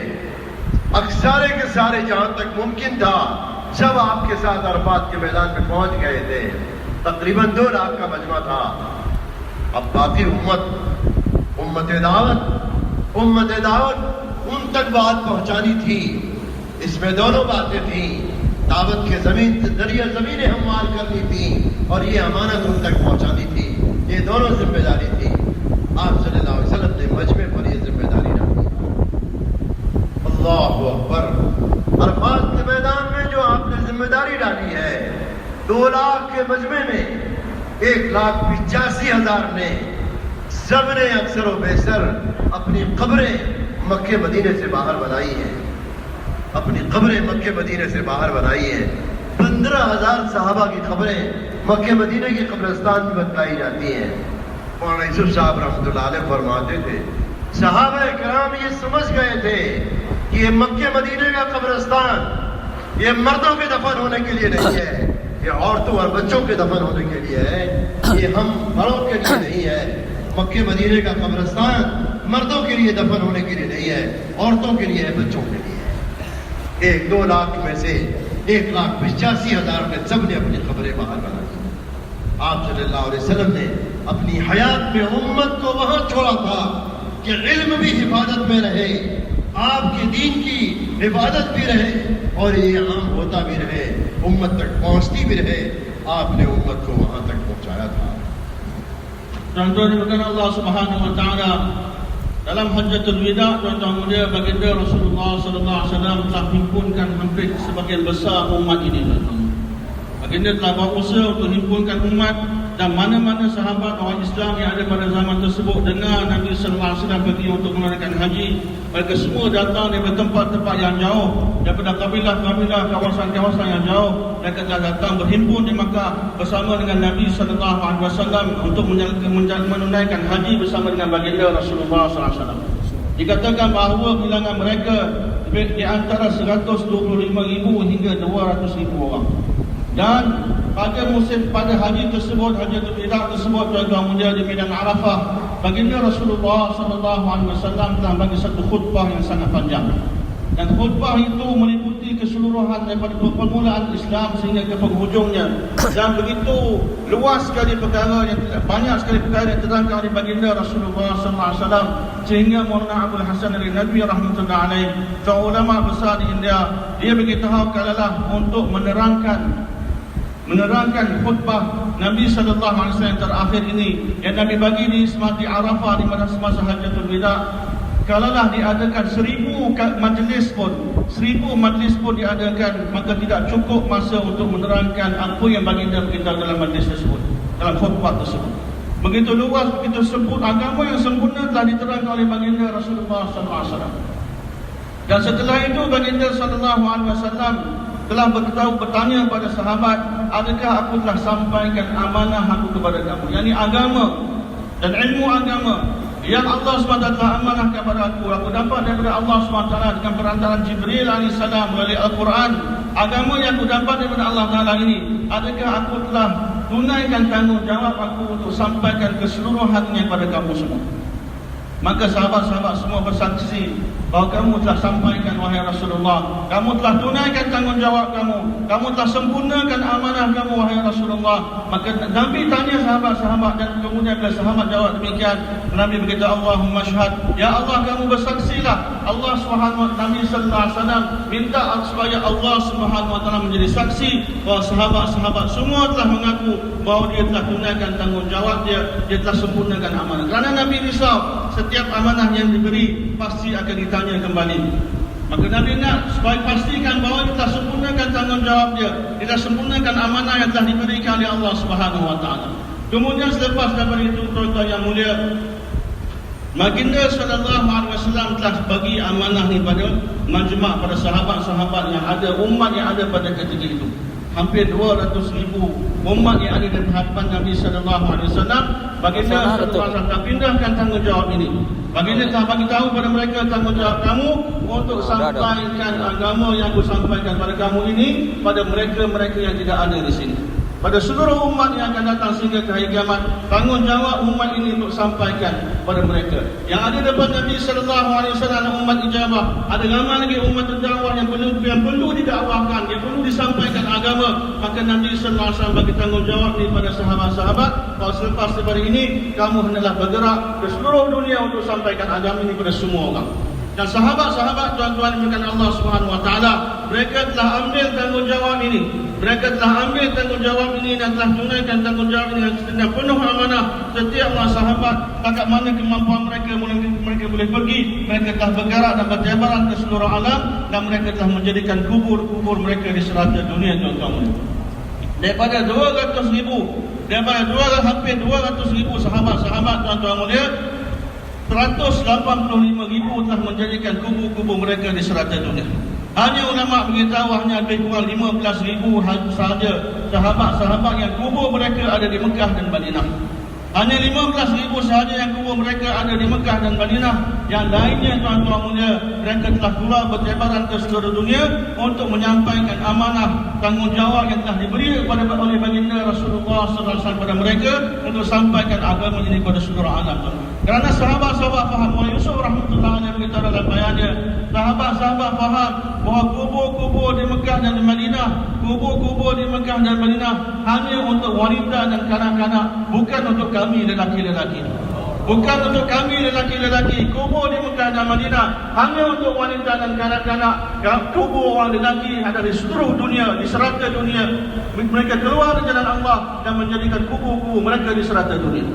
اکثر کے سارے جہاں تک ممکن تھا سب آپ کے ساتھ عرفات کے میدان میں پہنچ گئے تھے. تقریباً 2 لاکھ کا مجمع تھا. اب باقی امت دعوت ان تک بات پہنچانی تھی. اس میں دونوں باتیں تھیں. دعوت کے ذریعے زمینیں ہموار کرنی تھی اور یہ امانت ان تک پہنچانی تھی. یہ دونوں ذمہ داری تھی. آپ صلی اللہ علیہ وسلم نے مجمع پر یہ ذمہ داری رکھی. اللہ اکبر. عرفات کے میدان میں جو آپ نے ذمہ داری ڈالی ہے 2 لاکھ کے مجمع میں 1,85,000 نے سب نے اکثر و بیشتر اپنی قبریں مکے مدینے سے باہر بنائی ہیں. اپنی قبریں مکے مدینے سے باہر بنائی ہیں. 15,000 صحابہ کی قبریں مکے مدینے کی قبرستان میں بتلائی جاتی ہیں. مولانا یوسف صاحب رحمۃ اللہ علیہ فرماتے تھے صحابہ کرام یہ سمجھ گئے تھے کہ یہ مکے مدینے کا قبرستان یہ مردوں کے دفن ہونے کے لیے نہیں ہے, یہ عورتوں اور بچوں کے دفن ہونے کے لیے ہے, یہ ہم بڑوں کے لیے نہیں ہے. مکے مدینے کا قبرستان مردوں کے لیے دفن ہونے کے لیے نہیں ہے, عورتوں کے لیے ہے, بچوں کے لیے ہے. 2 لاکھ میں سے 1,85,000 نے سب نے اپنی قبریں باہر بنا دی. آپ صلی اللہ علیہ وسلم نے اپنی حیات میں امت کو وہاں چھوڑا تھا کہ علم بھی حفاظت میں رہے, आपके दीन की हिफाजत भी रहे और ये आम होता भी रहे, उम्मत तक पहुंचती भी रहे। आपने उम्मत को वहां तक पहुंचाया था। Tuan-tuan dimulakan Allah Subhanahu Wa Taala dalam Hajjatul Wida, tuan-tuan mulia, baginda Rasulullah Sallallahu Alaihi Wasallam telah himpunkan hampir sebagian besar umat ini. Baginda telah berusaha untuk himpunkan umat, dan mana-mana sahabat orang Islam yang ada pada zaman tersebut dengar Nabi Sallallahu Alaihi Wasallam pergi untuk menunaikan haji, mereka semua datang dari tempat-tempat yang jauh, daripada kabilah-kabilah, kawasan-kawasan yang jauh. Mereka telah datang berhimpun di Makkah bersama dengan Nabi Sallallahu Alaihi Wasallam untuk menunaikan haji bersama dengan baginda Rasulullah Sallallahu Alaihi Wasallam. Dikatakan bahawa bilangan mereka di antara 125,000 hingga 200,000 orang. Dan pada haji tersebut, Hajjatul Wida tersebut, tuan-tuan mulia, di Medan Arafah, baginda Rasulullah Sallallahu Alaihi Wasallam telah bagi satu khutbah yang sangat panjang. Dan khutbah itu meliputi keseluruhan daripada permulaan Islam sehingga ke penghujungnya. Dan begitu luas sekali perkara yang banyak sekali perkara yang terangkan oleh baginda Rasulullah Sallallahu Alaihi Wasallam, sehingga Maulana Abdul Hasan Al-Nadwi rahmatullahi alaih, seorang ulama besar di India, dia beritahu kalalah untuk menerangkan khutbah Nabi Sallallahu Alaihi Wasallam terakhir ini yang Nabi bagi di Semati Arafah di semasa Hajjatul Wida. Kalaulah diadakan 1,000 majlis pun diadakan, maka tidak cukup masa untuk menerangkan apa yang baginda beritahu dalam majlis tersebut, dalam khutbah tersebut. Begitu luas, begitu sempurna, agama yang sempurna telah diterangkan oleh baginda Rasulullah Sallallahu Alaihi Wasallam. Dan setelah itu baginda Sallallahu Alaihi Wasallam telah bertanya kepada sahabat, adakah aku telah sampaikan amanah aku kepada kamu, yakni agama dan ilmu agama yang Allah SWT telah amanahkan kepada aku dapat daripada Allah SWT dengan perantaraan Jibril AS melalui Al-Quran. Agama yang aku dapat daripada Allah Ta'ala ini, adakah aku telah tunaikan tanggungjawab aku untuk sampaikan keseluruhannya kepada kamu semua? Maka sahabat-sahabat semua bersaksi bahawa kamu telah sampaikan, wahai Rasulullah. Kamu telah tunaikan tanggungjawab kamu. Kamu telah sempurnakan amanah kamu, wahai Rasulullah. Maka Nabi tanya sahabat-sahabat, dan kemudian bila sahabat jawab demikian, Nabi berkata, Allahumma syahad, ya Allah kamu bersaksilah. Allah SWT, Nabi Sallallahu Alaihi Wasallam minta supaya Allah SWT menjadi saksi bahawa sahabat-sahabat semua telah mengaku bahawa dia telah tunaikan tanggungjawab dia telah sempurnakan amanah. Kerana Nabi risau setiap amanah yang diberi pasti akan ditanya kembali. Maka Nabi nak supaya pastikan bahawa dia telah sempurnakan tanggungjawab dia telah sempurnakan amanah yang telah diberikan oleh Allah Subhanahu Wa Taala. Kemudian selepas daripada itu, tuan-tuan yang mulia, baginda Sallallahu Alaihi Wasallam telah bagi amanah ni pada majma', pada sahabat-sahabat yang ada, umat yang ada pada ketika itu. Hampir 200,000 umat yang ada di hadapan Nabi Sallallahu Alaihi Wasallam. Baginda Sallallahu Alaihi Wasallam pindahkan tanggungjawab ini. Baginda telah bagi tahu pada mereka, tanggungjawab kamu untuk sampaikan agama yang aku sampaikan pada kamu ini pada mereka-mereka yang tidak ada di sini. Pada seluruh umat yang akan datang sehingga ke hari kiamat, tanggungjawab umat ini untuk sampaikan pada mereka. Yang ada depan Nabi Sallallahu Alaihi Wasallam umat ijabah. Ada ramai lagi umat dakwah yang perlu didakwahkan, yang perlu disampaikan agama. Maka Nabi Sallallahu Alaihi Wasallam bagi tanggungjawab ini pada sahabat-sahabat, bahawa selepas daripada ini kamu hendaklah bergerak ke seluruh dunia untuk sampaikan agama ini pada semua orang. Dan sahabat-sahabat, tuan-tuan dimulakan Allah Subhanahu Wa Taala, mereka telah ambil tanggungjawab ini. Mereka telah ambil tanggungjawab ini dan telah tunaikan tanggungjawab ini dengan penuh amanah. Setiap sahabat, takat mana kemampuan mereka boleh pergi, mereka telah bergerak dan bertebaran ke seluruh alam, dan mereka telah menjadikan kubur-kubur mereka di serata dunia, tuan-tuan. Daripada 200,000, hampir 200,000 sahabat-sahabat, tuan-tuan mulia, 185,000 telah menjadikan kubur-kubur mereka di serata dunia. Hanya ulama beritahu hanya lebih kurang 15,000 sahaja sahabat-sahabat yang kubur mereka ada di Mekah dan Madinah. Hanya 15,000 sahaja yang kubur mereka ada di Mekah dan Madinah. Yang lainnya, tuan-tuan mulia, mereka telah keluar bertebaran ke seluruh dunia untuk menyampaikan amanah tanggungjawab yang telah diberi oleh baginda Rasulullah SAW kepada mereka untuk sampaikan agama ini kepada seluruh alam. Kerana sahabat-sahabat faham, Muhammad Yusuf rahmatullahi alaihi berkata dalam bayannya, sahabat-sahabat faham bahawa kubur-kubur di Mekah dan di Madinah, kubur-kubur di Mekah dan Madinah hanya untuk wanita dan kanak-kanak, bukan untuk kami lelaki-lelaki. bukan untuk kami lelaki-lelaki. Kubur di Mekah dan Madinah hanya untuk wanita dan kanak-kanak. Kubur orang lelaki ada di seluruh dunia, di serata dunia. Mereka keluar dari jalan Allah dan menjadikan kubur-kubur mereka di serata dunia.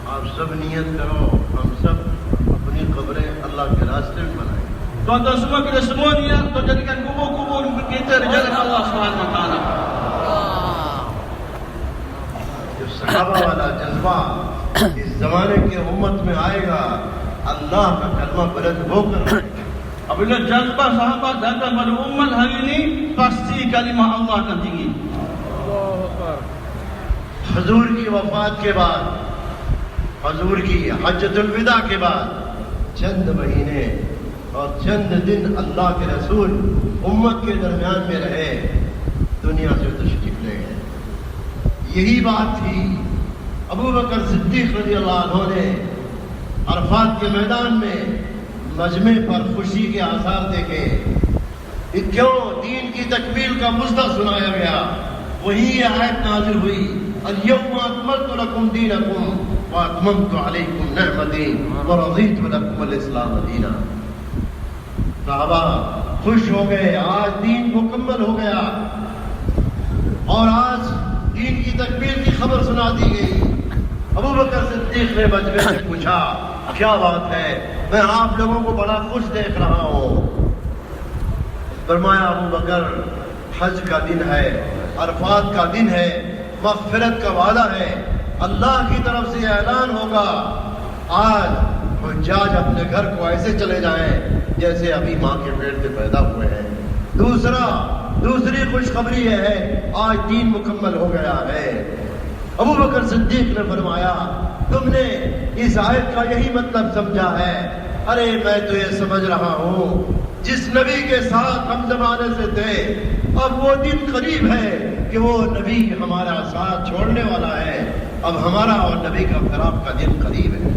आप सब नियत करो, हम सब अपनी कब्रें अल्लाह के रास्ते में बनाएं. Tuan-tuan semua, kita semua niat untuk jadikan kubur-kubur kita di jalan Allah Subhanahu Wa Taala. जो सहाबा वाला जज्बा इस जमाने की उम्मत में आएगा, अल्लाह का कलमा बुलंद होकर Apabila jazbah sahabat datang pada umat hari ini, pasti kalimah Allah akan tinggi. हुजूर की वफात के बाद, हुजूर की हज्जतुल विदा के बाद चंद महीने और चंद दिन अल्लाह के रसूल उम्मत के दरमियान में रहे, दुनिया से तशरीफ ले गए. यही बात थी अबू बकर सिद्दीक रज़ी अल्लाह अन्हु ने अरफात के मैदान में मजमे पर खुशी के आसार देखे. क्यों दीन की तकमील का मुद्दा सुनाया गया. वही ये आयत नाज़िल हुई, अल-यौमा अकमलतु लकुम दीनकुम व अतममतु अलैकुम निअमती व रज़ीतु लकुम अल-इस्लाम दीना. सहाबा खुश हो गए, आज दीन मुकम्मल हो गया और आज दीन की तकमील की खबर सुना दी गई. अबू बकर सिद्दीक ने मजमे से पूछा, क्या बात है, मैं आप लोगों को बड़ा खुश देख रहा हूँ. फरमाया, अबू बकर, हज का दिन है, अरफात का दिन है, मग़फ़िरत का वादा है, अल्लाह की तरफ से ऐलान होगा, आज हुज्जाज अपने घर को ऐसे चले जाएं जैसे अभी माँ के पेट से पैदा हुए हैं. दूसरी खुशखबरी है, आज दीन मुकम्मल हो गया है. अबू बकर सिद्दीक ने फरमाया, तुमने इस आयत का यही मतलब समझा है. अरे मैं तो ये समझ रहा हूँ, जिस नबी के साथ हम जमाने से थे, अब वो दिन करीब है कि वो नबी हमारा साथ छोड़ने वाला है. अब हमारा और नबी का फिराक का दिन करीब है.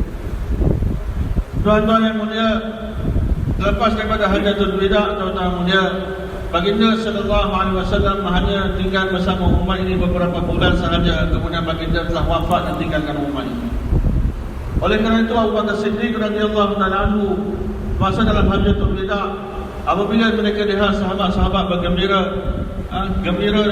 Tuan-tuan yang mulia, lepas daripada Hajjatul Wida, tuan-tuan mulia, Baginda sallallahu alaihi wasallam hanya tinggal bersama umat ini beberapa bulan sahaja, kemudian baginda telah wafat dan tinggalkan umat ini. Oleh kerana itu Abu Bakar Siddiq radhiyallahu taala anhu masa dalam Hajjatul Wida, apabila mereka lihat sahabat-sahabat bergembira, gembira,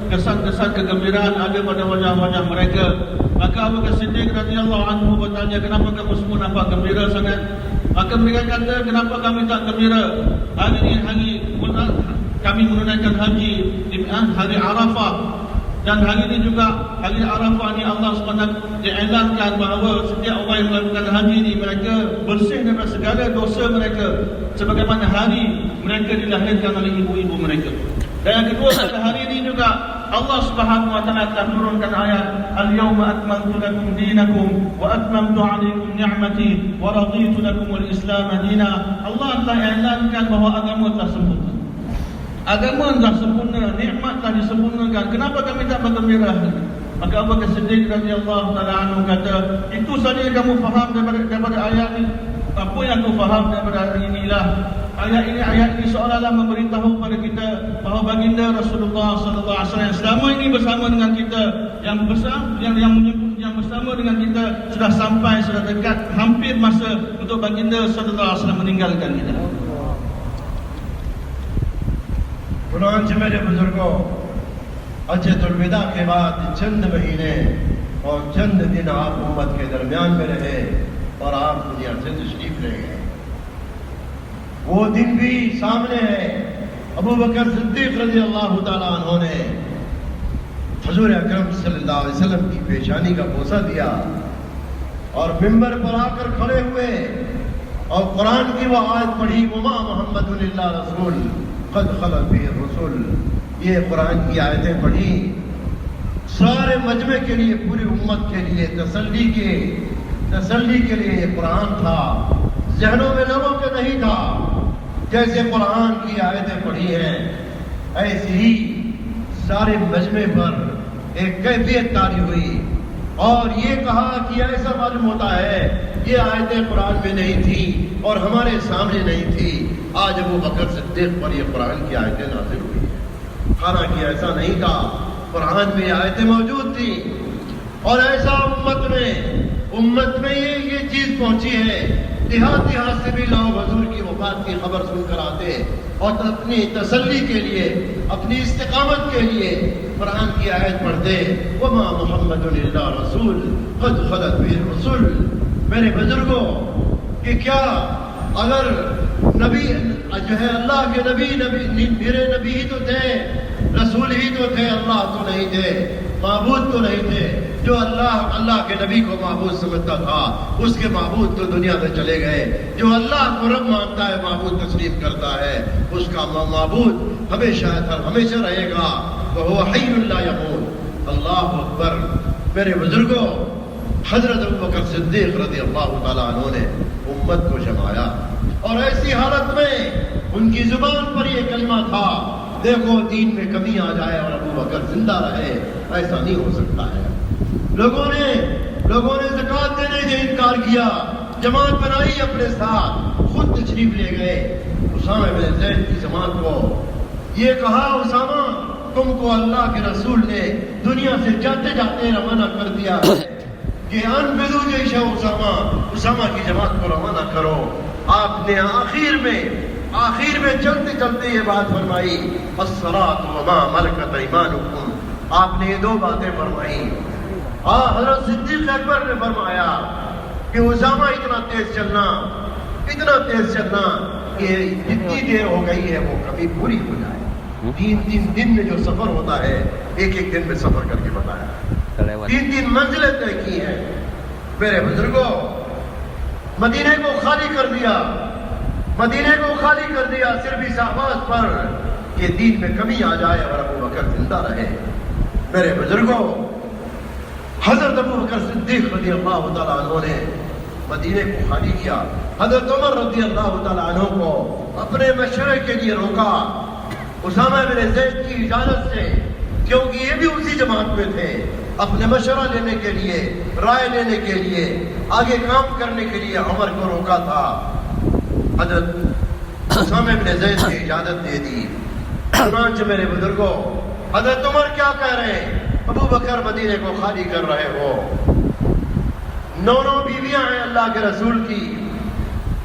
kesan-kesan kegembiraan ada pada wajah-wajah mereka, maka Abu Bakar Siddiq radhiyallahu anhu bertanya, kenapa kamu semua nampak gembira sangat? Maka mereka kata, kenapa kami tak gembira? Hari ini kami menunaikan haji di hari Arafah, dan hari ini juga hari Arafah ini Allah SWT diiklankan bahawa setiap orang yang melakukan haji ini mereka bersih daripada segala dosa mereka sebagaimana hari mereka dilahirkan oleh ibu-ibu mereka. Dan yang kedua, pada hari ini juga Allah Subhanahu wa taala telah menurunkan ayat, al-yawma akmaltu lakum dinakum wa atmamtu 'alaykum ni'mati wa raditu lakum al-islam dina. Allah telah iklankan bahawa agama telah sempurna. Agama telah sempurna, nikmat telah disempurnakan. Kenapa kami tak bergembira? Maka Abu Bakar Siddiq radhiyallahu taala anhu kata, itu saja yang kamu faham daripada ayat ini. Apa yang aku faham daripada ayat inilah, ayat ini seolah-olah memberitahu kepada kita bahawa baginda Rasulullah sallallahu alaihi wasallam selama ini bersama dengan kita, yang bersama dengan kita sudah sampai, sudah dekat, hampir masa untuk baginda sallallahu alaihi wasallam meninggalkan kita. चुनांचे मेरे बुजुर्गों, हज्जतुल विदा के बाद चंद महीने और चंद दिन आप उम्मत के दरमियान में रहे और आप दुनिया से तशरीफ ले गए. वो दिन भी सामने है. अबू बकर सिद्दीक रज़ी अल्लाह ताला अन्हु ने हुजूर अकरम सल्लल्लाहु अलैहि वसल्लम की पेशानी का बोसा दिया और मिंबर पर आकर खड़े हुए और कुरान की वो आयत पढ़ी, वमा मुहम्मदुन इल्ला रसूल क़द ख़लत बिहि रसूल. ये कुरान की आयतें पढ़ी, सारे मजमे के लिए, पूरी उम्मत के लिए तसल्ली के लिए ये कुरान था. ज़हनों में लोगों के नहीं था. जैसे कुरान की आयतें पढ़ी हैं, ऐसी ही सारे मजमे पर एक कैफियत तारी हुई और ये कहा कि ऐसा मालूम होता है ये आयतें कुरान में नहीं थी और हमारे सामने नहीं थी. आज अबू बकर सिद्दीक पर ये कुरान की आयतें नाज़िल हुई है. हालांकि ऐसा नहीं था, कुरान में आयतें मौजूद थी और ऐसा उम्मत में امت میں یہ چیز پہنچی ہے، دیہات سے بھی لوگ حضور کی وفات کی خبر سن کر آتے اور اپنی تسلی کے لیے، اپنی استقامت کے لیے قرآن کی آیت پڑھتے، وما محمد الا رسول قد خلت به الرسل۔ میرے بزرگوں کہ کیا اگر نبی جو ہے اللہ کے نبی میرے نبی ہی تو تھے، رسول ہی تو تھے، اللہ تو نہیں تھے، معبود تو نہیں تھے۔ جو اللہ کے نبی کو معبود سمجھتا تھا اس کے معبود تو دنیا میں چلے گئے۔ جو اللہ کو رب مانتا ہے، معبود تسلیم کرتا ہے، اس کا معبود ہمیشہ رہے گا۔ وہ حی لا یموت۔ اللہ اکبر۔ میرے بزرگوں، حضرت ابوبکر صدیق رضی اللہ تعالیٰ عنہ نے امت کو جمایا اور ایسی حالت میں ان کی زبان پر یہ کلمہ تھا، دیکھو دین میں کمی آ جائے اور ابوبکر زندہ رہے، ایسا نہیں ہو سکتا ہے۔ لوگوں نے زکوٰۃ دینے سے انکار کیا، جماعت بنائی اپنے ساتھ، خود تشریف لے گئے۔ اسامہ بن زید کی جماعت کو یہ کہا، اسامہ تم کو اللہ کے رسول نے دنیا سے جاتے جاتے روانہ کر دیا ہے کہ انفذوا جیش اسامہ کی جماعت کو روانہ کرو۔ آپ نے آخر میں چلتے یہ بات فرمائی، الصلاۃ وما ملکت ایمانکم۔ آپ نے یہ دو باتیں فرمائی۔ حضرت صدیق اکبر نے فرمایا کہ اسامہ اتنا تیز چلنا کہ جتنی دیر ہو گئی ہے وہ کبھی پوری ہو جائے۔ 3 دن میں جو سفر ہوتا ہے، ایک دن میں سفر کر کے بتایا، 3 منزلیں طے کی ہیں۔ میرے بزرگوں، مدینے کو خالی کر دیا صرف اس آواز پر کہ دین میں کمی آ جائے اور ابوبکر زندہ رہے۔ میرے بزرگوں، حضرت ابوبکر صدیق رضی اللہ تعالیٰ عنہ نے مدینے کو خالی کیا۔ حضرت عمر رضی اللہ تعالیٰ عنہ کو اپنے مشورے کے لیے روکا، اسامہ بن زید کی اجازت سے، کیونکہ یہ بھی اسی جماعت میں تھے۔ اپنے مشورہ لینے کے لیے، رائے لینے کے لیے، آگے کام کرنے کے لیے عمر کو روکا تھا۔ حضرت اسامہ بن زید کی اجازت دے دی۔ چنانچہ میرے بزرگوں، حضرت عمر کیا کہہ رہے ہیں؟ ابو بکر مدینے کو خالی کر رہے ہو، 9 بیویاں ہیں اللہ کے رسول کی،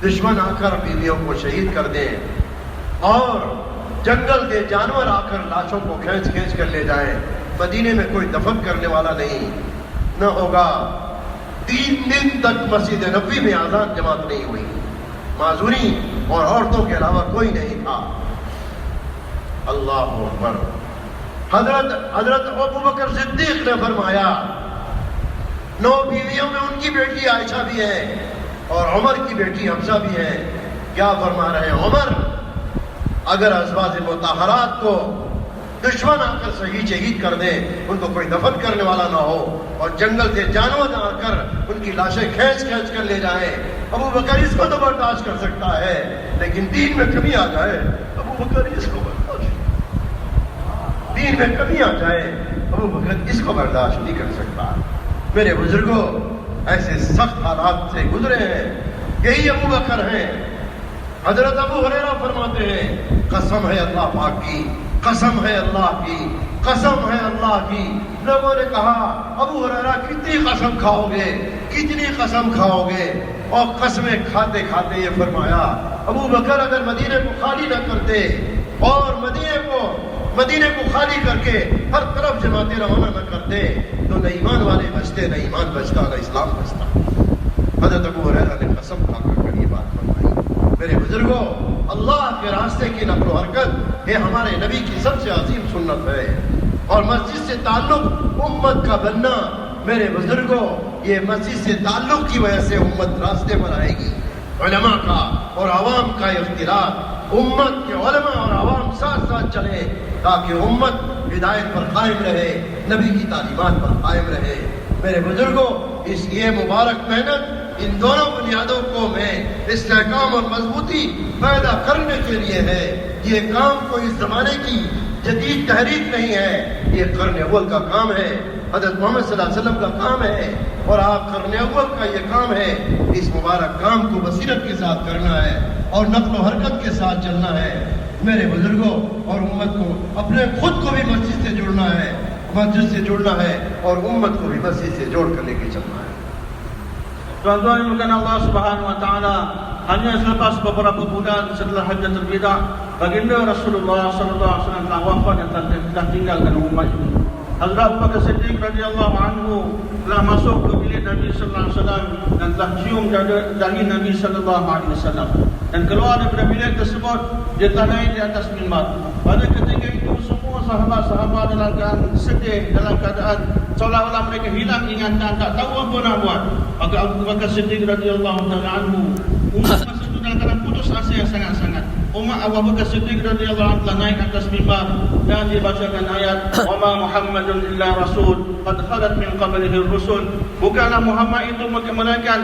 دشمن آ کر بیویوں کو شہید کر دیں اور جنگل کے جانور آ کر لاشوں کو کھینچ کر لے جائیں، مدینے میں کوئی دفن کرنے والا نہ ہوگا۔ 3 دن تک مسجد نبوی میں آزان جماعت نہیں ہوئی، معذوری اور عورتوں کے علاوہ کوئی نہیں تھا۔ اللہ اکبر۔ حضرت ابو بکر صدیق نے فرمایا، 9 بیویوں میں ان کی بیٹی عائشہ بھی ہے اور عمر کی بیٹی حفصہ بھی ہے۔ کیا فرما رہے ہیں عمر؟ اگر ازواج مطہرات کو دشمن آ کر شہید کر دیں، ان کو کوئی دفن کرنے والا نہ ہو اور جنگل سے جانور آ کر ان کی لاشیں کھینچ کر لے جائیں، ابو بکر اس کو تو برداشت کر سکتا ہے، لیکن دین میں کمی آ جائے ابو بکر اس کو برداشت نہیں کر سکتا۔ میرے بزرگوں، ایسے سخت حالات سے گزرے ہیں، یہی ابو بکر ہیں۔ حضرت ابو ہریرہ فرماتے ہیں، قسم ہے اللہ پاک کی، قسم ہے اللہ کی، قسم ہے اللہ کی۔ لوگوں نے کہا، ابو ہریرہ کتنی قسم کھاؤ گے؟ اور قسمیں کھاتے یہ فرمایا، ابو بکر اگر مدینے کو خالی نہ کرتے اور مدینے کو خالی کر کے ہر طرف جماعتیں روانہ نہ کرتے تو نہ ایمان والے بچتے، نہ ایمان بچتا، نہ اسلام بچتا۔ حضرت ابو ہریرہ نے قسم کھا کر یہ بات فرمائی۔ میرے بزرگوں، اللہ کے راستے کی نقل و حرکت یہ ہمارے نبی کی سب سے عظیم سنت ہے، اور مسجد سے تعلق امت کا بننا، میرے بزرگوں، یہ مسجد سے تعلق کی وجہ سے امت راستے پر آئے گی۔ علماء کا اور عوام کا اختلاط، امت کے علماء اور عوام ساتھ چلے تاکہ امت ہدایت پر قائم رہے، نبی کی تعلیمات پر قائم رہے۔ میرے بزرگوں، یہ مبارک محنت ان دونوں بنیادوں کو میں استحکام اور مضبوطی پیدا کرنے کے لیے ہے۔ یہ کام کوئی اس زمانے کی جدید تحریک نہیں ہے، یہ قرن اول کا کام ہے، حضرت محمد صلی اللہ علیہ وسلم کا کام ہے، اور آپ قرن اول کا یہ کام ہے۔ اس مبارک کام کو بصیرت کے ساتھ کرنا ہے اور نقل و حرکت کے ساتھ چلنا ہے۔ میرے بزرگوں اور امت کو اپنے خود کو بھی مسجد سے جڑنا ہے اور امت کو بھی مسجد سے جوڑ کر لے کے چلنا ہے۔ Tuan-tuan yang bukan Allah Subhanahu Wa Taala, hanya selepas beberapa bulan setelah Hajjatul Wida, baginda Rasulullah sallallahu alaihi wasallam telah wafat dan telah tinggalkan umat ini. Hazrat Abu Bakar Siddiq radhiyallahu anhu telah masuk ke bilik Nabi sallallahu alaihi wasallam dan telah cium dahi Nabi sallallahu alaihi wasallam, dan keluar daripada bilik tersebut dia telah naik di atas mimbar. Pada ketika itu semua sahabat-sahabat dalam keadaan sedih, dalam keadaan seolah-olah mereka hilang ingatan, tak tahu apa nak buat. Maka Abu Bakar Siddiq radhiyallahu taala anhu, umat masa itu dalam keadaan putus asa yang sangat-sangat. Umat Abu Bakar Siddiq radhiyallahu anhu telah naik atas mimbar dan dibacakan ayat wa ma Muhammadun illa rasul qad khalat min qablihi ar-rusul. Bukanlah Muhammad itu melainkan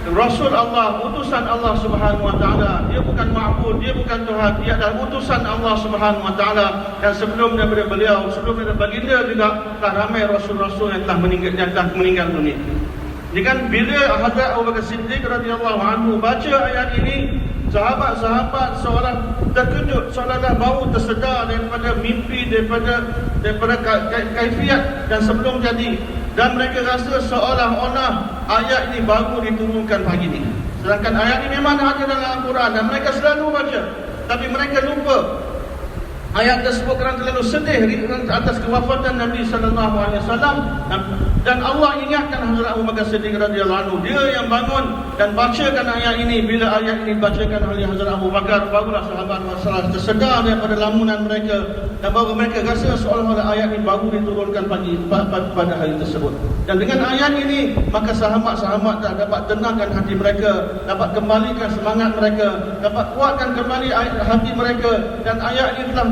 Rasul Allah, utusan Allah Subhanahu Wa Taala. Dia bukan ma'bud, dia bukan Tuhan, dia adalah utusan Allah Subhanahu Wa Taala. Dan sebelum daripada beliau, sebelum daripada baginda juga telah ramai rasul-rasul yang telah meninggal dunia. Dengan bila Hazrat Abu Bakar Siddiq radhiyallahu anhu baca ayat ini, sahabat-sahabat seorang terkejut, seolah-olah baru tersedar daripada mimpi, daripada kaifiat dan sebelum jadi, dan mereka rasa seolah-olah ayat ini baru diturunkan pagi ini. Sedangkan ayat ini memang ada dalam Al-Quran dan mereka selalu baca, tapi mereka lupa ayat tersebut kerana terlalu sedih atas kewafatan Nabi sallallahu alaihi wasallam. Dan Allah ingatkan Hazrat Abu Bakar Siddiq radhiyallahu anhu, dia yang bangun dan bacakan ayat ini. Bila ayat ini dibacakan oleh Hazrat Abu Bakar, barulah sahabat masalah tersedar daripada lamunan mereka, dan baru mereka rasa seolah-olah ayat ini baru diturunkan pada hari tersebut. Dan dengan ayat ini, maka sahabat-sahabat dapat tenangkan hati mereka, dapat kembalikan semangat mereka, dapat kuatkan kembali hati mereka. Dan ayat ini telah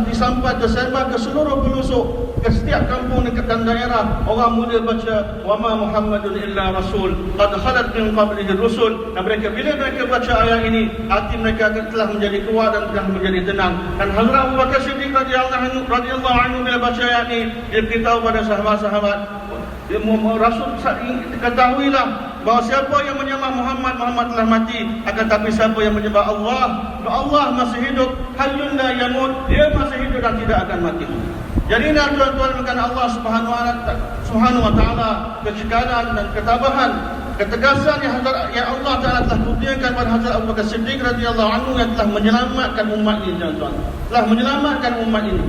tersebar ke seluruh pelosok, ke setiap kampung dan daerah. Orang mula baca wa ma Muhammadun illa rasul qad khalat min qablihi rusul. Dan bila mereka baca ayat ini, hati mereka telah menjadi kuat dan telah menjadi tenang. Dan Hazrat Abu Bakar Siddiq radhiyallahu anhu bila baca ayat ini, dia beritahu pada sahabat-sahabat, Rasul ketahuilah bahawa siapa yang menyembah Muhammad, Muhammad telah mati. Akan tapi siapa yang menyembah Allah, Allah masih hidup, hayyun la yamut, dia masih hidup dan tidak akan mati. Jadi nak tuan-tuan bukan Allah Subhanahu Wa Taala, kecekalan dan ketabahan, ketegasan yang Allah Taala telah kurniakan pada Hazrat Abu Bakar Siddiq radhiyallahu anhu yang telah menyelamatkan umat ini, tuan-tuan, telah menyelamatkan umat ini.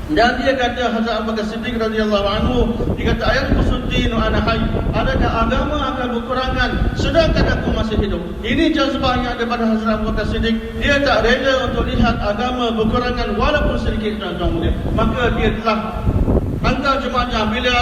Dan dia kata, Hazrat Abu Bakar Siddiq radhiyallahu anhu, dia kata ayat kusuddin wa ana hayy, adakah agama akan berkurangan sedangkan aku masih hidup. Ini jazbah yang ada pada Hazrat Abu Bakar Siddiq. Dia tak rela untuk lihat agama berkurangan walaupun sedikit, tuan-tuan. Maka dia telah hantar jemaah bila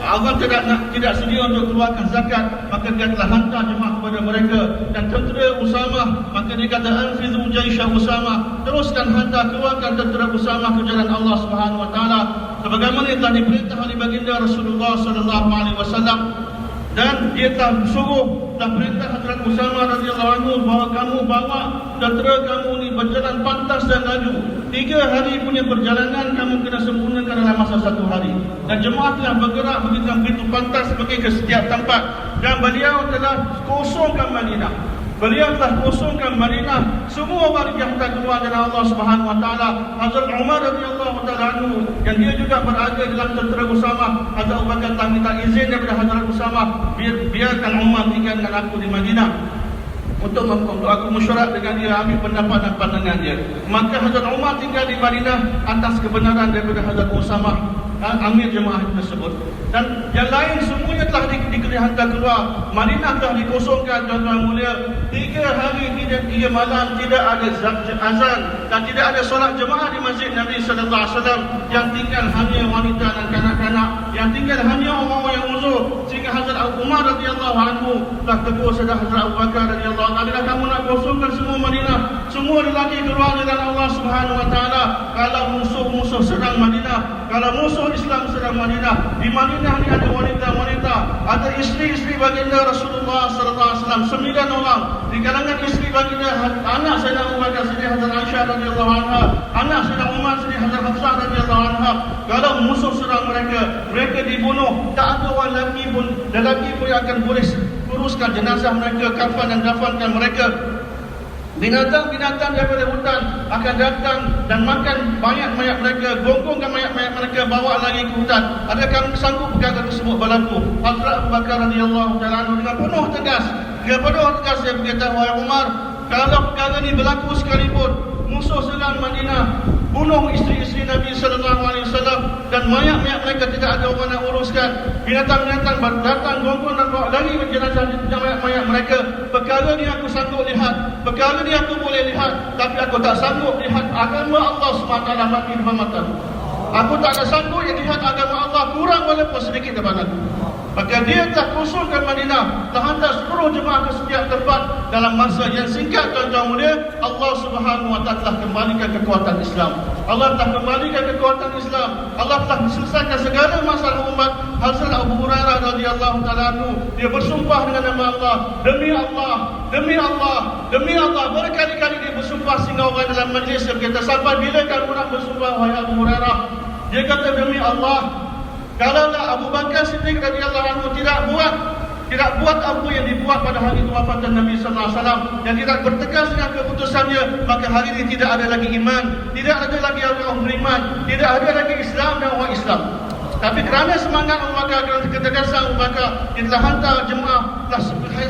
awal tidak sedia untuk keluarkan zakat, maka dia telah hantar jemaah kepada mereka. Dan tentera Usamah, maka dia kata anfizu jaisha Usamah, teruskan hantar, keluarkan tentera Usamah ke jalan Allah Subhanahu Wa Taala, sebagaimana yang telah diperintah oleh baginda Rasulullah sallallahu alaihi wasallam. Dan dia telah perintah Hazrat Usamah radhiyallahu anhu bahawa kamu bawa tentera kamu ni berjalan pantas dan laju. 3 hari punya perjalanan kamu kena sempurnakan dalam masa 1 hari. Dan jemaah telah bergerak begitu pantas pergi ke setiap tempat. Dan beliau telah kosongkan Madinah. Beliau telah kosongkan Madinah. Semua warga telah keluar dari Allah Subhanahu Wa Taala. Hazrat Umar radhiyallahu taala anhu, yang dia juga berada dalam tentera Usamah, Hazrat Abu Bakar telah minta izin daripada Hazrat Usamah, biarkan Umar tinggal dengan aku di Madinah untuk aku mesyuarat dengan dia, ambil pendapat dan pandangan dia. Maka Hazrat Umar tinggal di Madinah atas kebenaran daripada Hazrat Usamah, amir jemaah tersebut. Dan yang lain semuanya telah dihantar keluar. Madinah telah dikosongkan, tuan-tuan mulia. 3 hari 3 malam tidak ada azan dan tidak ada solat jemaah di masjid Nabi sallallahu alaihi wasallam. Yang tinggal hanya wanita dan kanak-kanak, yang tinggal hanya orang-orang yang uzur. Sehingga Hazrat Umar radhiyallahu anhu telah tegur Hazrat Abu Bakar radhiyallahu anhu, "Adakah kamu nak kosongkan semua Madinah? Semua lelaki keluar dengan Allah Subhanahu Wa Taala. Kalau musuh-musuh serang Madinah, kalau musuh Islam serang Madinah, di Madinah ni ada wanita-wanita, ada isteri-isteri baginda Rasulullah sallallahu alaihi wasallam 9 orang. Di kalangan isteri baginda, anak Sayyidina Abu Bakar Siddiq Hazrat Aisyah radhiyallahu anha, anak Sayyidina Umar Siddiq Hazrat Hafsah radhiyallahu anha. Kalau musuh serang mereka dibunuh. Tak ada orang lelaki pun yang akan boleh uruskan jenazah mereka, kafan dan dafankan mereka. Binatang-binatang daripada hutan akan datang dan makan mayat-mayat mereka, gonggongkan mayat-mayat mereka, bawa lagi ke hutan. Adakah sanggup perkara tersebut berlaku? Hazrat Abu Bakar radhiyallahu taala anhu dengan penuh tegas Kepada orang tegas saya berkata, wahai Umar, kalau perkara ini berlaku sekalipun, musuh serang Madinah, bunuh isteri-isteri Nabi SAW dan mayat-mayat mereka tidak ada orang nak uruskan, binatang-binatang datang gonggon dan bawa lari jenazah mayat-mayat mereka, perkara ni aku sanggup lihat, perkara ni aku boleh lihat, tapi aku tak sanggup lihat agama Allah SWT mati depan mata. Aku tak ada sanggup lihat agama Allah kurang walaupun sedikit depan aku. Maka dia telah usulkan Madinah, telah hantar seluruh jemaah ke setiap tempat. Dalam masa yang singkat, tuan-tuan mulia, Allah Subhanahu Wa Taala telah kembalikan kekuatan Islam. Allah telah kembalikan kekuatan Islam. Allah telah selesaikan segala masalah umat. Hazrat Abu Hurairah radhiyallahu taala anhu, dia bersumpah dengan nama Allah, demi Allah, demi Allah, demi Allah. Berkali-kali dia bersumpah sehingga orang dalam majlis berkata, sampai bila kamu nak bersumpah wahai Abu Hurairah? Dia kata, demi Allah, kalaulah Abu Bakar Siddiq radhiyallahu anhu tidak buat apa yang dibuat pada hari kewafatan Nabi sallallahu alaihi wasallam, yang tidak bertegas dengan keputusannya, maka hari ini tidak ada lagi iman, tidak ada lagi orang beriman, tidak ada lagi Islam dan orang Islam. Tapi kerana semangat Abu Bakar, kerana ketegasan Abu Bakar, dia telah hantar jemaah, telah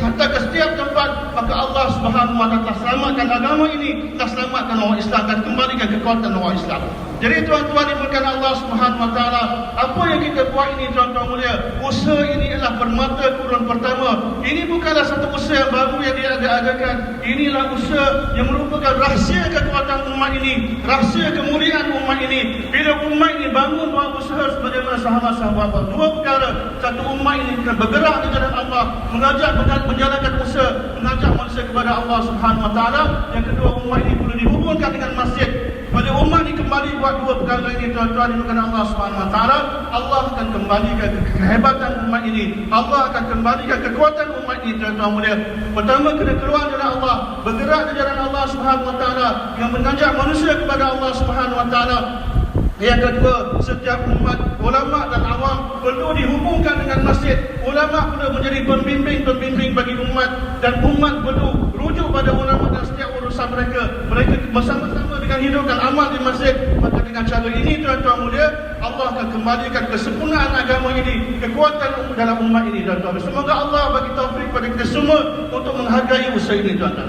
hantar ke setiap tempat, maka Allah Subhanahu Wa Taala telah selamatkan agama ini, telah selamatkan orang Islam dan kembalikan kekuatan orang Islam. Jadi tuan-tuan dimulakan Allah Subhanahu Wa Taala, apa yang kita buat ini tuan-tuan mulia, usaha ini adalah bermata kurun pertama. Ini bukanlah satu usaha yang baru yang diadakan. Inilah usaha yang merupakan rahsia kekuatan umat ini, rahsia kemuliaan umat ini. Bila umat ini bangun buat usaha sebagaimana sahabat-sahabat buat dua perkara. Satu, umat ini kena bergerak di jalan Allah, mengajak menjalankan usaha, mengajak manusia kepada Allah Subhanahu Wa Taala. Yang kedua, umat ini perlu dihubungkan dengan masjid. Pada umat ini kembali buat dua perkara ini tuan-tuan dimulakan Allah Subhanahu Wa Taala, Allah akan kembalikan kehebatan umat ini, Allah akan kembalikan kekuatan umat ini tuan-tuan mulia. Pertama, kena keluar jalan Allah, bergerak di jalan Allah Subhanahu Wa Taala, yang mengajak manusia kepada Allah Subhanahu Wa Taala. Yang kedua, setiap umat, ulama dan awam perlu dihubungkan dengan masjid. Ulama perlu menjadi pembimbing bagi umat, dan umat perlu rujuk pada ulama dan setiap urusan mereka. Mereka bersama-sama dengan hidup dan amal di masjid. Maka dengan cara ini tuan-tuan mulia, Allah akan kembalikan kesempurnaan agama ini, kekuatan dalam umat ini tuan-tuan. Semoga Allah bagi taufik pada kita semua untuk menghargai usaha ini tuan-tuan.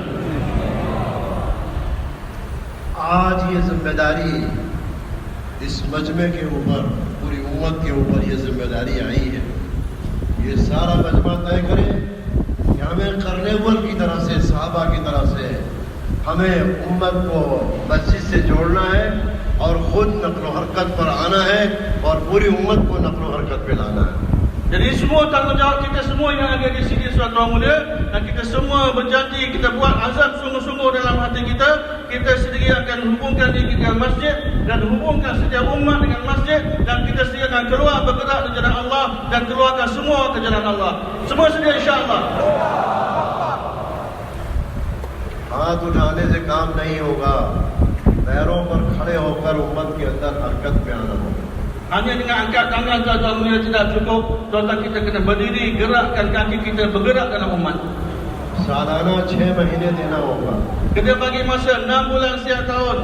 आज ये जिम्मेदारी इस मजमे के ऊपर, पूरी उम्मत के ऊपर ये जिम्मेदारी आई है। ये सारा मजमा तय करे कि हमें कार्निवल की तरह से, सहाबा की तरह से हमें उम्मत को मस्जिद से जोड़ना है और खुद नक्लो हरकत पर आना है और पूरी उम्मत को नक्लो हरकत पे लाना है। Jadi semua tanggungjawab kita semua yang ada di sini tuan-tuan mulia, dan kita semua berjanji, kita buat azam sungguh-sungguh dalam hati kita. Kita sendiri akan hubungkan diri dengan masjid dan hubungkan setiap umat dengan masjid, dan kita sendiri akan keluar bergerak di jalan Allah dan keluarkan semua ke jalan Allah. Semua sedia insya-Allah. हाथ उठाने से काम नहीं होगा, पैरों पर खड़े होकर उम्मत के अंदर हरकत में आना होगा। Hanya dengan angkat tangan tuan-tuan mulia tidak cukup. Tuan-tuan, kita kena berdiri, gerakkan kaki kita bergerak dalam umat. सालाना 6 महीने देना होगा। Kita bagi masa 6 bulan setiap tahun.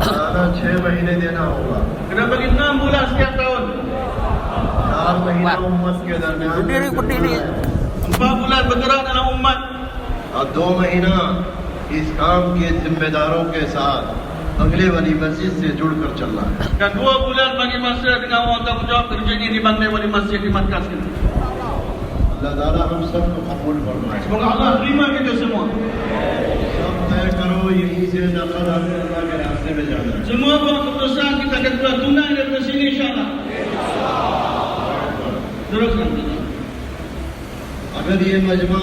सालाना 6 महीने देना होगा। Kita bagi 6 bulan setiap tahun. 4 महीना उम्मत के दरमियान, 4 bulan bergerak dalam umat. और 2 महीना इस काम के जिम्मेदारों के साथ अगले वाली मस्जिद से जुड़कर चलना है। Dan 2 bulan bagi masa dengan orang tanggungjawab kerja ini di Bangli Wali Masjid di markas ini. अल्लाह ताला हम सबको कबूल फरमाए। Semoga Allah terima kita semua. सब तय करो, यहीं से नफर हमें अल्लाह के रास्ते में जाना है। Semua buat keputusan, kita akan keluar tunai dari sini insya-Allah. Teruskan. अगर ये मजमा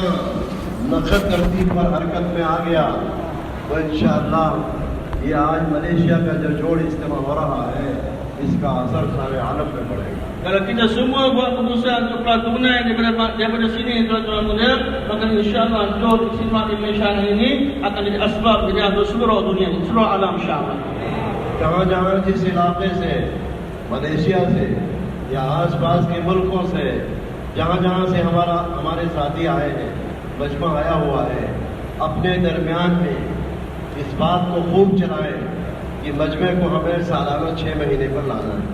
नक़द तरतीब पर हरकत में आ गया तो इंशाअल्लाह ये आज मलेशिया का जो जोड़ इज्तिमा हो रहा है, इसका असर सारे आलम में पड़ेगा। Kalau kita semua buat keputusan untuk keluar tunai daripada sini tuan-tuan mulia, maka insya-Allah jodoh istimewa di Malaysia ini akan jadi asbab jadi seluruh dunia, seluruh alam insya-Allah. जहाँ-जहाँ जिस इलाके से, मलेशिया से या आस-पास के मुल्कों से, जहाँ-जहाँ से हमारे साथी आए हैं, मजमा आया हुआ है, अपने दरमियान में इस बात को खूब चलाएं कि मजमे को हमें सालाना 6 महीने पर लाना है।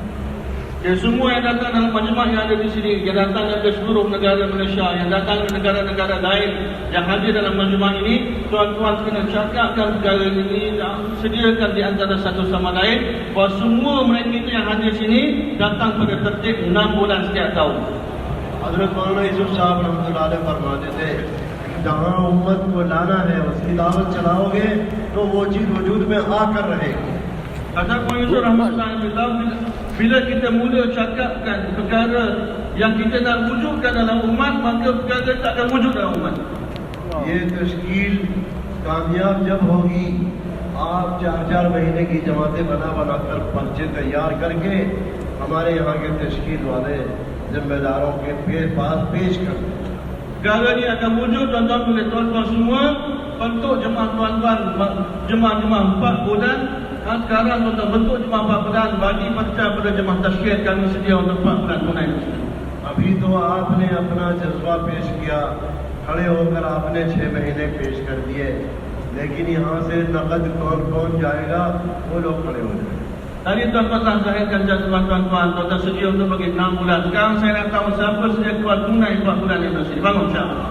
Ya, semua yang datang dalam majlis yang ada di sini, yang datang dari seluruh negara Malaysia, yang datang dari negara-negara lain yang hadir dalam majlis ini, tuan-tuan kena cakapkan perkara ini dan sediakan di antara satu sama lain bahawa semua mereka itu yang hadir sini datang pada tertib 6 bulan setiap tahun. حضرت مولانا یوسف صاحب رحمۃ اللہ علیہ فرماتے تھے جہاں امت کو لانا ہے اس کی دعوت چلاؤ گے تو وہ چیز وجود میں آ کر رہے گی. Kata Puan Yusuf Rahmatullah bilang, bila kita mula cakapkan perkara yang kita nak wujudkan dalam umat, maka perkara tak akan wujud dalam umat. یہ تشکیل کامیاب جب ہوگی آپ 4 مہینے کی جماعتیں بنا کر پرچے تیار کر کے ہمارے یہاں کے تشکیل والے ذمہ داروں کے پاس پیش کر دیں. Perkara ni akan wujud tuan-tuan boleh tuan-tuan semua bentuk jemaah tuan-tuan, jemaah 4 bulan. Sekarang tuan-tuan bentuk jemaah 4 bulan, bagi percaya pada jemaah tashkil kami sedia untuk 4 bulan tunai. ابھی تو آپ نے اپنا جذبہ پیش کیا, کھڑے ہو کر آپ نے 6 مہینے پیش کر دیے, لیکن یہاں سے نقد کون کون جائے گا وہ لوگ کھڑے ہو جائیں. Tadi tuan-tuan telah zahirkan jadwal tuan-tuan, tuan-tuan sedia untuk bagi 6 bulan. Sekarang saya nak tahu siapa sedia keluar tunai 4 bulan yang bersini. Bangun insyaAllah.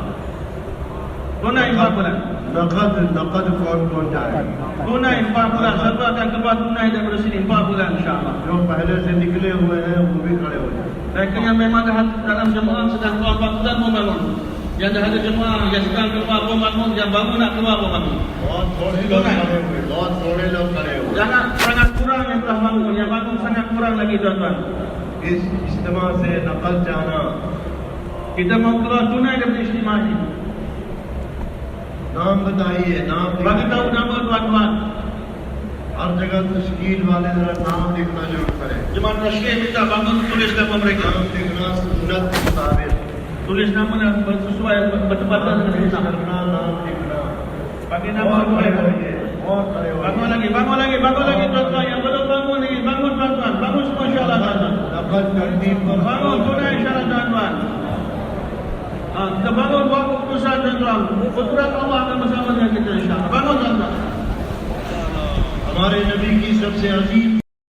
Tunai 4 bulan. نقد کون کون جائے گا, Tunai 4 bulan. Siapa akan keluar tunai daripada sini 4 bulan insyaAllah. جو پہلے سے نکلے ہوئے ہیں وہ بھی کھڑے ہو جائیں. Mereka yang memang dalam jemaah sedang keluar 4 bulan pun bangun. Yang dah ada jemaah yang sedang keluar pun bangun, yang baru nak keluar pun bangun. بہت تھوڑے لوگ کھڑے ہوئے, بہت تھوڑے لوگ کھڑے ہوئے. Jangan sangat kurang yang telah bangun, yang bangun sangat kurang lagi tuan-tuan. اس اجتماع سے نقد جانا, Kita mau keluar tunai daripada istimewa ini. نام بتائیے, نام Bagi tahu nama tuan-tuan. ہر جگہ تشکیل والے ذرا نام لکھنا شروع کریں. Jemaah tashkil minta bangun tulis nama mereka. نام لکھنا سنت کے مطابق, Tulis nama yang sesuai bertepatan dengan پیش Islam. کرنا, نام لکھنا. Bagi nama اور کھڑے mereka. ہوئیے, اور کھڑے Bangun ہوئیے. lagi, bangun lagi, bangun lagi tuan-tuan. Yang belum bangun ni, bangun tuan-tuan. Bangun semua insyaAllah tuan-tuan. نقد ترتیب پر Bangun tunai insyaAllah tuan-tuan. Kita bangun buat keputusan tuan-tuan. Keputusan Allah akan bersama dengan kita insyaAllah. Bangun tuan-tuan. ہمارے نبی کی سب سے عظیم